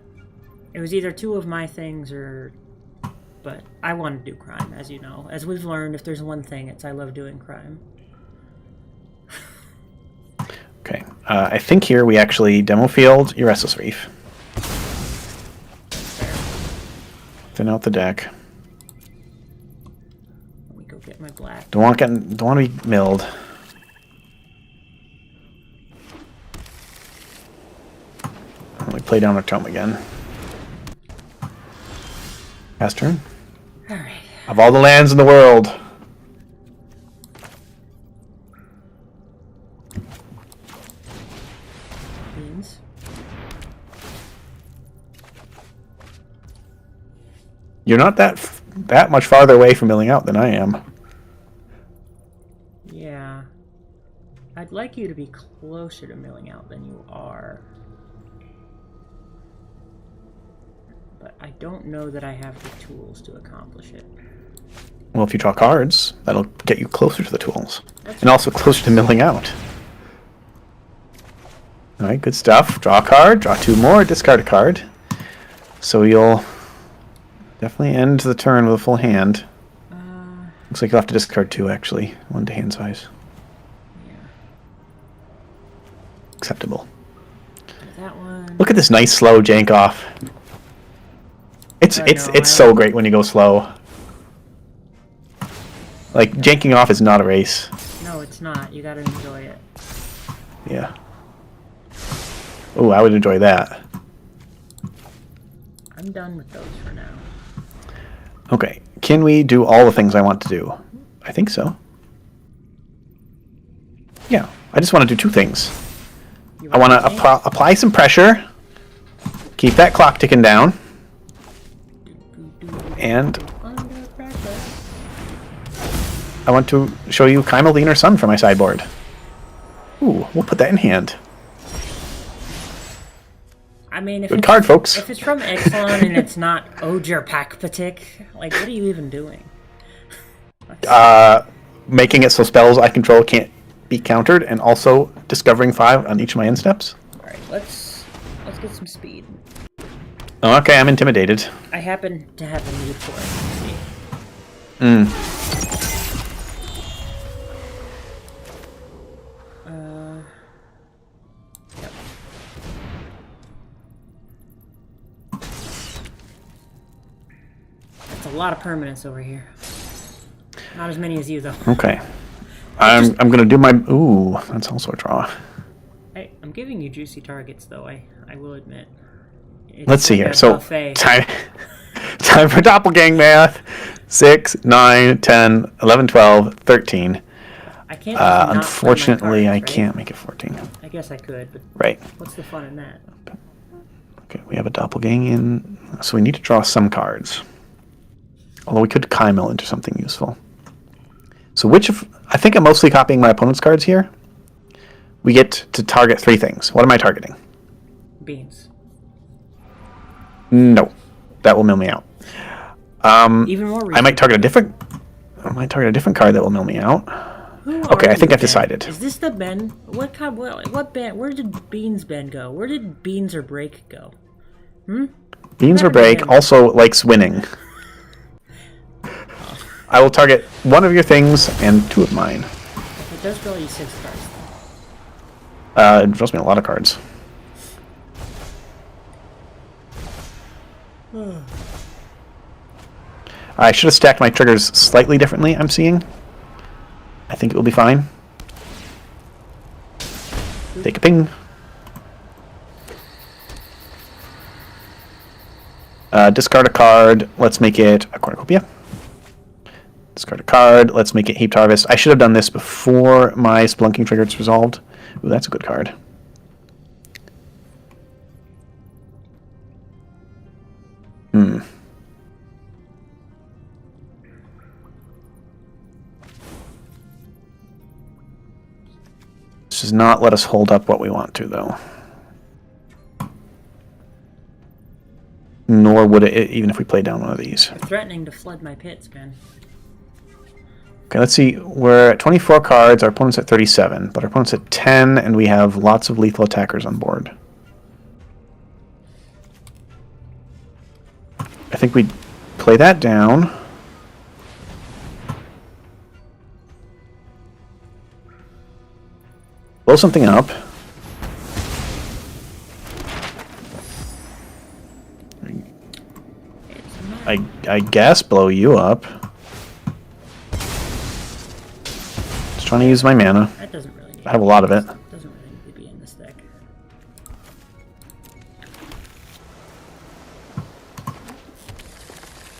it was either two of my things or... But I want to do crime, as you know. As we've learned, if there's one thing, it's I love doing crime. Okay. I think here we actually demo field your Restless Reef. Thin out the deck. Let me go get my black. Don't want to be milled. We play down our tome again. Pass turn. Alright. Of all the lands in the world. Beans. You're not that much farther away from milling out than I am. Yeah. I'd like you to be closer to milling out than you are. But I don't know that I have the tools to accomplish it. Well, if you draw cards, that'll get you closer to the tools. And also closer to milling out. Alright, good stuff. Draw a card, draw two more, discard a card. So you'll definitely end the turn with a full hand. Looks like you'll have to discard two, actually. One to hand size. Yeah. Acceptable. That one. Look at this nice slow Jank-Off. It's so great when you go slow. Like, janking off is not a race. No, it's not. You gotta enjoy it. Yeah. Oh, I would enjoy that. I'm done with those for now. Okay, can we do all the things I want to do? I think so. Yeah, I just want to do two things. I want to apply some pressure, keep that clock ticking down, and I want to show you Kaimal the Inner Sun for my sideboard. Ooh, we'll put that in hand. I mean, if Good card, folks. If it's from Exxon and it's not Ojer Pakpatik, like, what are you even doing? Making it so spells I control can't be countered, and also discovering 5 on each of my end steps. Alright, let's get some speed. Okay, I'm intimidated. I happen to have a need for it. Yep. lot of permanents over here. Not as many as you, though. Okay. I'm gonna do my... Ooh, that's also a draw. I'm giving you juicy targets, though, I will admit. It's Let's see like here. a So, buffet. time for doppelgang math. 6, 9, 10, 11, 12, 13. I can't just not play my Unfortunately, I cards, right? can't make it 14. I guess I could, but Right. what's the fun in that? Okay, we have a doppelgang in, so we need to draw some cards. Although we could Kymel into something useful. So I think I'm mostly copying my opponent's cards here. We get to target 3 things. What am I targeting? Beans. No. That will mill me out. Even more I might target a different card that will mill me out. Okay, I think I've decided. Is this the Ben? What kind? What Ben? Where did Beans Ben go? Where did Beans or Break go? Beans or Break also likes winning. I will target 1 of your things and 2 of mine. It does draw you 6 cards. It draws me a lot of cards. I should have stacked my triggers slightly differently, I'm seeing. I think it will be fine. Take a ping. Discard a card. Let's make it a cornucopia. Discard a card. Let's make it Heaped Harvest. I should have done this before my Spelunking trigger is resolved. Ooh, that's a good card. This does not let us hold up what we want to, though. Nor would it, even if we play down one of these. I'm threatening to flood my pits, man. Okay, let's see. We're at 24 cards. Our opponent's at 37, but our opponent's at 10, and we have lots of lethal attackers on board. I think we play that down. Blow something up. I guess blow you up. Just trying to use my mana. That doesn't really need I have a lot of it. Doesn't really need to be in this deck.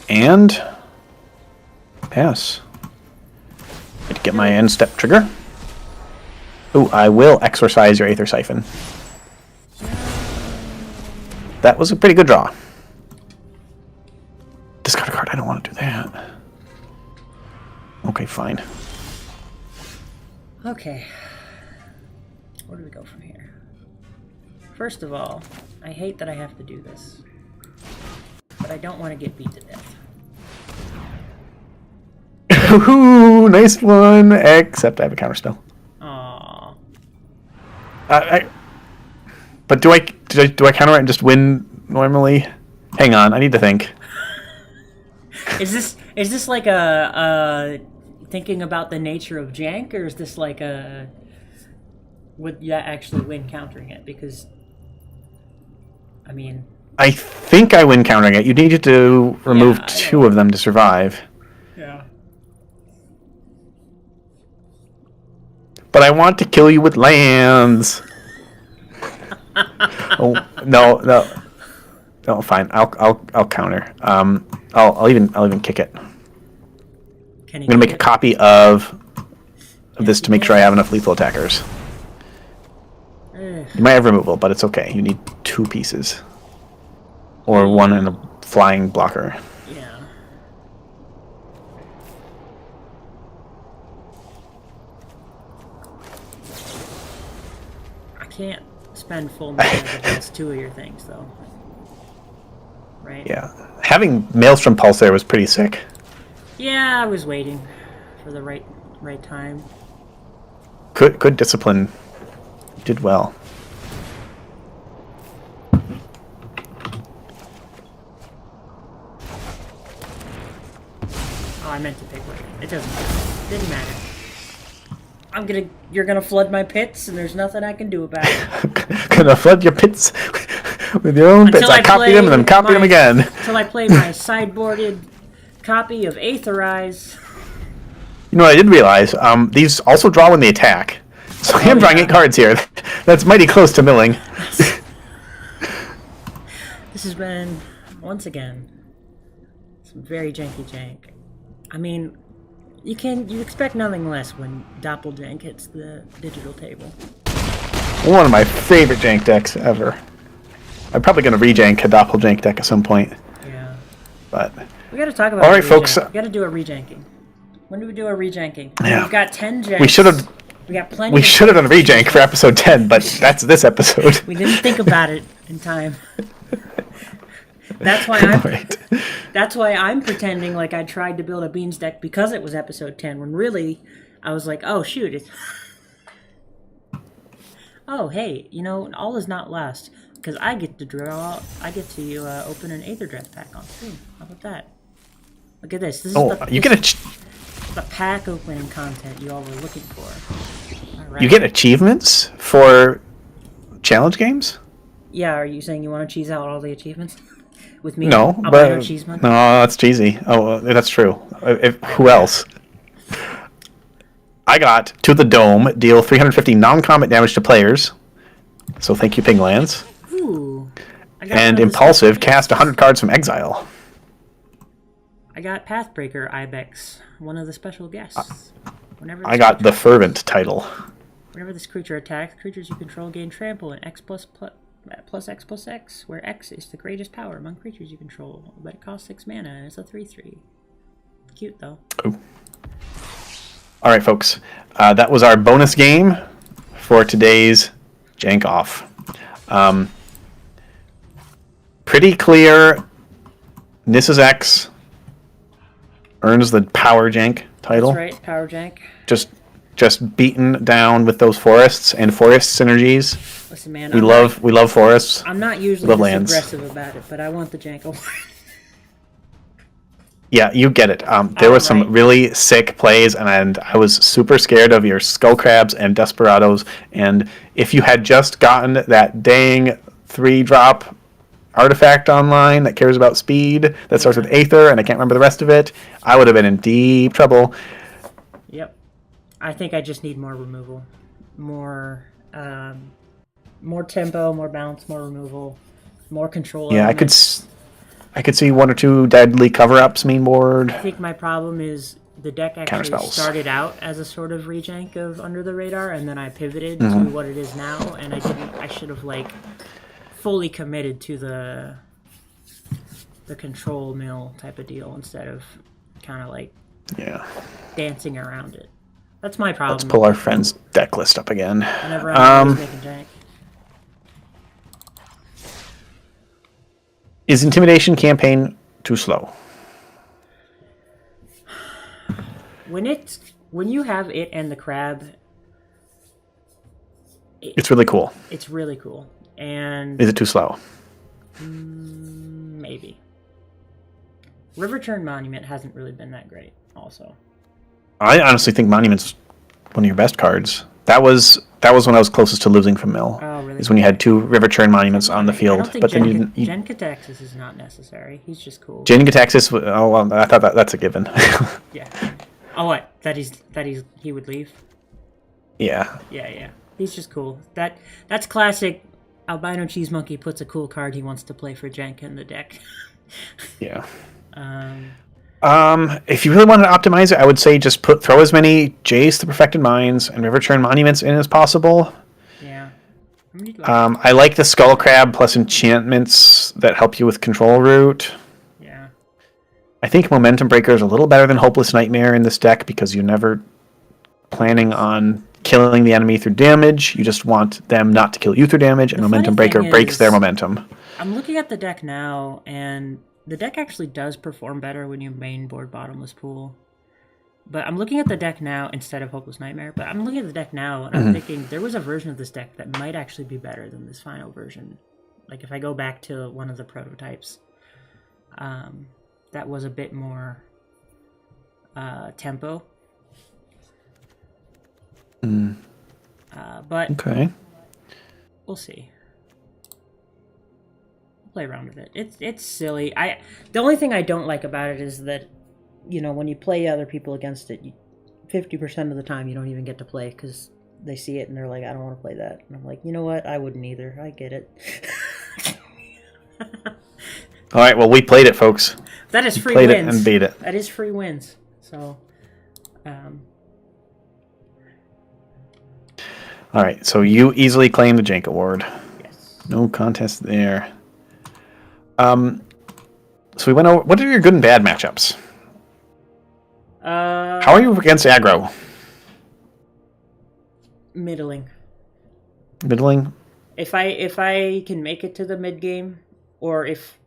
And pass. Need to get my end step trigger. Ooh, I will exorcise your Aether Siphon. That was a pretty good draw. Discard a card. I don't want to do that. Okay, fine. Okay. Where do we go from here? First of all, I hate that I have to do this. But I don't want to get beat to death. Ooh, nice one. Except I have a counterspell. Aww. But do I counter it and just win normally? Hang on, I need to think. Is this like a thinking about the nature of Jank, or is this like a would you actually win countering it? Because I mean, I think I win countering it. You needed to remove 2 of them to survive. yeah. But I want to kill you with lands. Oh no, fine. I'll counter. I'll even kick it. I'm gonna make a copy of this to make sure I have enough lethal attackers. You might have removal, but it's okay. You need 2 pieces, or 1 and a flying blocker. Yeah. I can't spend full mana against 2 of your things, though. Right? Yeah, having Maelstrom Pulse there was pretty sick. Yeah, I was waiting for the right time. Good discipline. You did well. Oh, I meant to pick one. It doesn't matter. Didn't matter. You're gonna flood my pits, and there's nothing I can do about it. Gonna flood your pits with your own pits. I copied them and then copied them again. Until I play my sideboarded copy of Aetherize. You know what I did realize? These also draw when they attack. So I am drawing 8 cards here. That's mighty close to milling. This has been, once again, some very janky jank. I mean, you expect nothing less when Doppeljank hits the digital table. One of my favorite jank decks ever. I'm probably going to rejank a Doppeljank deck at some point. Yeah. But We gotta talk about all right, folks. We gotta do a rejanking. When do we do a rejanking? Yeah. We've got 10 janks. We should have. We got plenty. We of should have done a rejank for episode 10, but that's this episode. We didn't think about it in time. That's why I'm. Right. That's why I'm pretending like I tried to build a beans deck because it was episode 10. When really, I was like, oh shoot, it's. Oh hey, all is not lost because I get to draw. I get to open an Aether Dress pack on stream. How about that? Look at this. This is You get the pack opening content you all were looking for. All right. you get achievements for challenge games. Yeah, are you saying you want to cheese out all the achievements? With me? No, albino cheeseman? no, that's cheesy. Oh, that's true. Who else? I got To the Dome, deal 350 non-combat damage to players. So thank you, Pinglands. Ooh. I got one And of the Impulsive, special cast 100 cards from exile. I got Pathbreaker Ibex, one of the special guests. Whenever I got the Fervent title. Whenever this creature attacks, creatures you control gain trample and X plus X, where X is the greatest power among creatures you control. But it costs 6 mana and it's a 3/3. Cute though. Oh. All right, folks. That was our bonus game for today's Jank-Off. Pretty clear. Nissa's X earns the Power Jank title. That's right, Power Jank. Just beaten down with those forests and forest synergies. Listen, man, We love forests. I'm not usually love this lands. aggressive about it, but I want the Jank award. Yeah, you get it. There were some Alright. really sick plays, and I was super scared of your Skull Crabs and Desperados. And if you had just gotten that dang 3-drop artifact online that cares about speed, that starts with Aether, and I can't remember the rest of it, I would have been in deep trouble. Yep. I think I just need more removal. More tempo, more bounce, more removal, more control. Yeah, elements. I could see 1 or 2 deadly cover-ups main board. I think my problem is the deck actually Counterspells. started out as a sort of rejank of Under the Radar, and then I pivoted Mm-hmm. to what it is now, and I should have fully committed to the control mill type of deal instead of kind of Yeah. dancing around it. That's my problem. Let's pull our friend's deck list up again. Whenever I'm always making jank. Is Intimidation campaign too slow? When you have it and the crab, It's really cool. it's really cool. And Is it too slow? maybe. Riverturn Monument hasn't really been that great, also. I honestly think Monument's one of your best cards. That was when I was closest to losing from Mill. Oh, really? Is when you had 2 River Churn Monuments on the I field. don't think But then you Gen-Cataxis is not necessary. He's just cool. Gataxis. Oh, well, I thought that's a given. Yeah. Oh, what? That he would leave? Yeah. Yeah. He's just cool. That's classic. Albino Cheese Monkey puts a cool card he wants to play for Jank in the deck. Yeah. Um, If you really want to optimize it, I would say just throw as many Jace the Perfected Minds and River Churn Monuments in as possible. yeah. How many do I like the Skull Crab plus enchantments that help you with Control Route. Yeah. I think Momentum Breaker is a little better than Hopeless Nightmare in this deck because you're never planning on killing the enemy through damage. You just want them not to kill you through damage, and The Momentum funny Breaker thing breaks is- their momentum. I'm looking at the deck now, and the deck actually does perform better when you main board Bottomless Pool. But I'm looking at the deck now instead of Hopeless Nightmare. But I'm looking at the deck now, and I'm thinking there was a version of this deck that might actually be better than this final version. Like if I go back to one of the prototypes, that was a bit more tempo. But Okay. we'll see. Play around with it. It's silly. The only thing I don't like about it is that when you play other people against it, 50% of the time you don't even get to play because they see it and they're like, I don't want to play that. And I'm like, you know what? I wouldn't either. I get it. All right, well, we played it, folks. That is free Played wins. it and beat it. That is free wins. So, All right, so you easily claim the Jank Award. yes. No contest there. So we went over. What are your good and bad matchups? How are you against aggro? Middling. Middling. If I can make it to the mid game, or if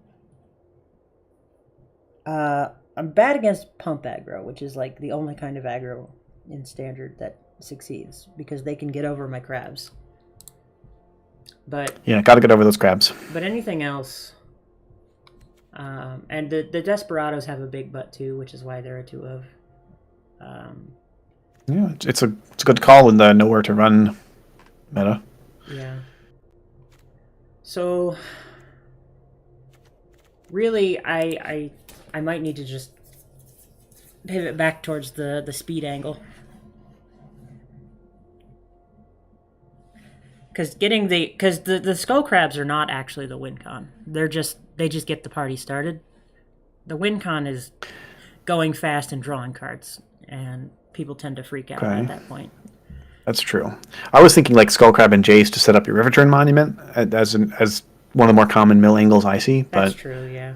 I'm bad against pump aggro, which is like the only kind of aggro in standard that succeeds because they can get over my crabs. But Yeah, got to get over those crabs. But anything else, and the Desperados have a big butt too, which is why they're a 2 of. Yeah, it's a good call in the nowhere to run meta. Yeah. So really, I might need to just pivot back towards the speed angle. Because the skull crabs are not actually the win con. They just get the party started. The win con is going fast and drawing cards, and people tend to freak out at that point. That's true. I was thinking like Skullcrab and Jace to set up your River Turn Monument as one of the more common mill angles I see. That's but true, yeah.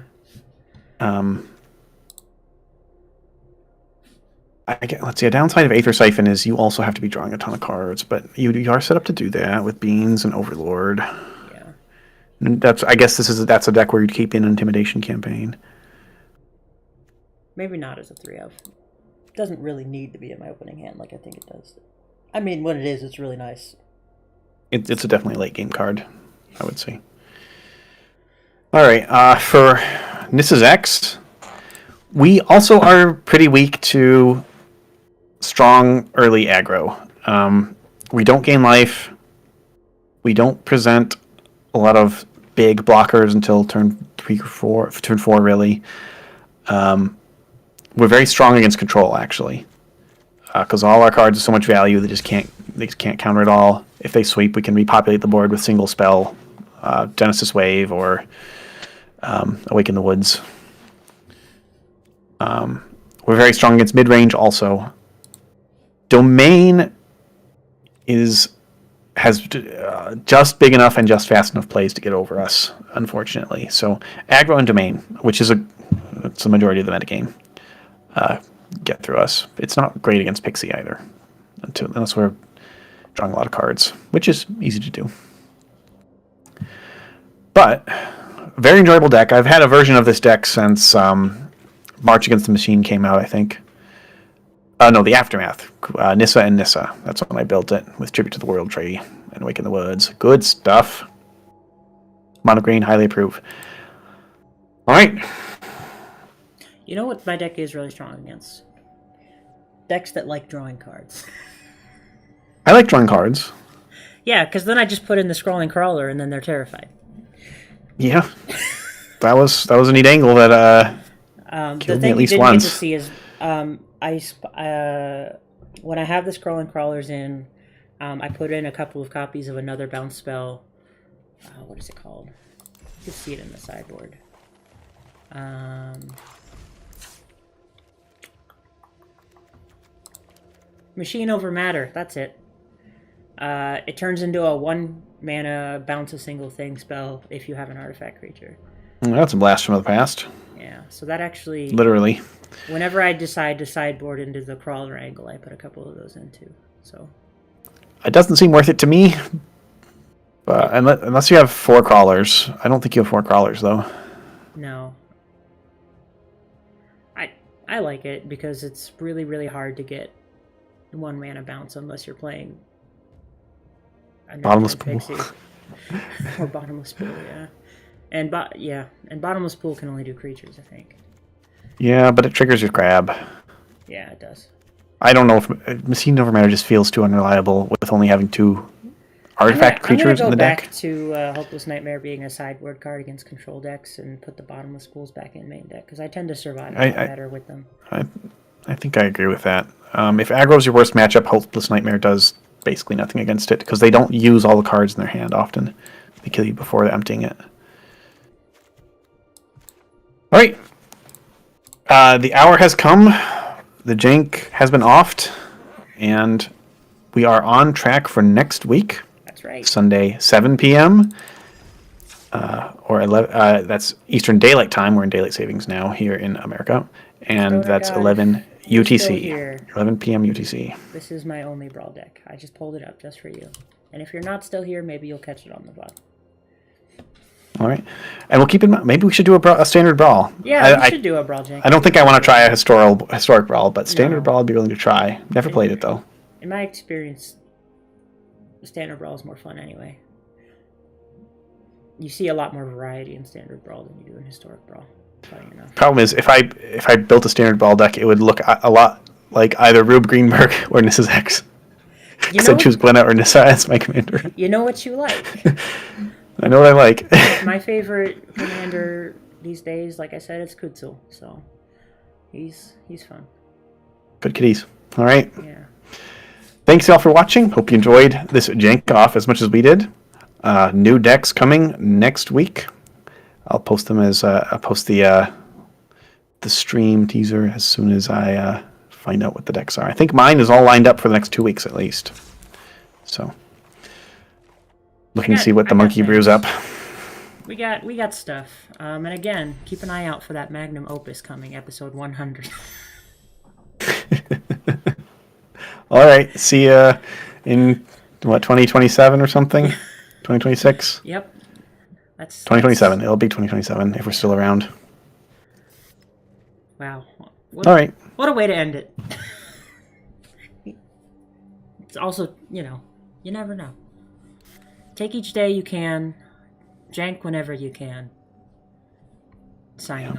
Let's see. A downside of Aether Siphon is you also have to be drawing a ton of cards, but you are set up to do that with Beans and Overlord. Yeah. And that's a deck where you'd keep in an Intimidation campaign. Maybe not as a 3 of. It doesn't really need to be in my opening hand like I think it does. I mean, when it is, it's really nice. It's a definitely late game card, I would say. All right, for Nissa's X, we also are pretty weak to strong early aggro. We don't gain life. We don't present a lot of big blockers until turn 4 really. We're very strong against control, actually, because all our cards are so much value they just can't counter it all. If they sweep, we can repopulate the board with single spell, Genesis Wave, or Awaken the Woods. We're very strong against mid range, also. Domain has just big enough and just fast enough plays to get over us, unfortunately. So aggro and Domain, which is it's the majority of the metagame, get through us. It's not great against Pixie either, unless we're drawing a lot of cards, which is easy to do. But very enjoyable deck. I've had a version of this deck since March Against the Machine came out, I think. No, the Aftermath. Nissa and Nissa. That's when I built it, with Tribute to the World Tree and Wake in the Woods. Good stuff. Mono green, highly approve. All right. You know what my deck is really strong against? Decks that like drawing cards. I like drawing cards. Yeah, because then I just put in the Scrolling Crawler and then they're terrified. Yeah. that was a neat angle that The thing you didn't get to see is when I have the Scrolling Crawlers in, I put in a couple of copies of another bounce spell. What is it called? You can see it in the sideboard. Machine over Matter. That's it. It turns into a 1 mana bounce a single thing spell if you have an artifact creature. That's a blast from the past. Yeah, so that actually... Literally. Whenever I decide to sideboard into the crawler angle, I put a couple of those in too. So it doesn't seem worth it to me. But unless you have 4 crawlers. I don't think you have 4 crawlers, though. No. I like it because it's really, really hard to get 1 mana bounce unless you're playing a Bottomless Pool. Or Bottomless Pool, yeah. And Bottomless Pool can only do creatures, I think. Yeah, but it triggers your crab. Yeah, it does. I don't know if Machine Over Matter just feels too unreliable with only having 2 artifact creatures in the deck. I'm going to go back to Hopeless Nightmare being a sideboard card against control decks and put the bottomless pools back in main deck because I tend to survive a lot better with them. I think I agree with that. If aggro's your worst matchup, Hopeless Nightmare does basically nothing against it because they don't use all the cards in their hand often. They kill you before emptying it. All right. The hour has come. The jank has been offed, and we are on track for next week. That's right. Sunday, 7 p.m. Or 11. That's Eastern Daylight Time. We're in daylight savings now here in America, and that's 11 UTC. 11 p.m. UTC. This is my only brawl deck. I just pulled it up just for you. And if you're not still here, maybe you'll catch it on the VOD. All right, and we'll keep in mind. Maybe we should do a standard brawl. Yeah, we should do a brawl jank. I don't think I want to try a historic brawl, but standard brawl I'd be willing to try. Never played it though. In my experience, standard brawl is more fun anyway. You see a lot more variety in standard brawl than you do in historic brawl. Funny enough. Problem is, if I built a standard brawl deck, it would look a lot like either Rube Greenberg or Nissa's X. Because I choose Glenna or Nissa as my commander. You know what you like. I know what I like. My favorite commander these days, like I said, it's Kutsul. So he's fun. Good kitties. All right. Yeah. Thanks y'all for watching. Hope you enjoyed this Jank-Off as much as we did. New decks coming next week. I'll post them as I'll post the stream teaser as soon as I find out what the decks are. I think mine is all lined up for the next 2 weeks at least. So looking to see what the monkey brews up. We got stuff. And again, keep an eye out for that magnum opus coming, episode 100. All right. See ya in what 2027 or something. 2026. Yep. That's 2027. It'll be 2027 if we're still around. Wow. All right. What a way to end it. It's also, you never know. Take each day you can. Jank whenever you can. Signing off.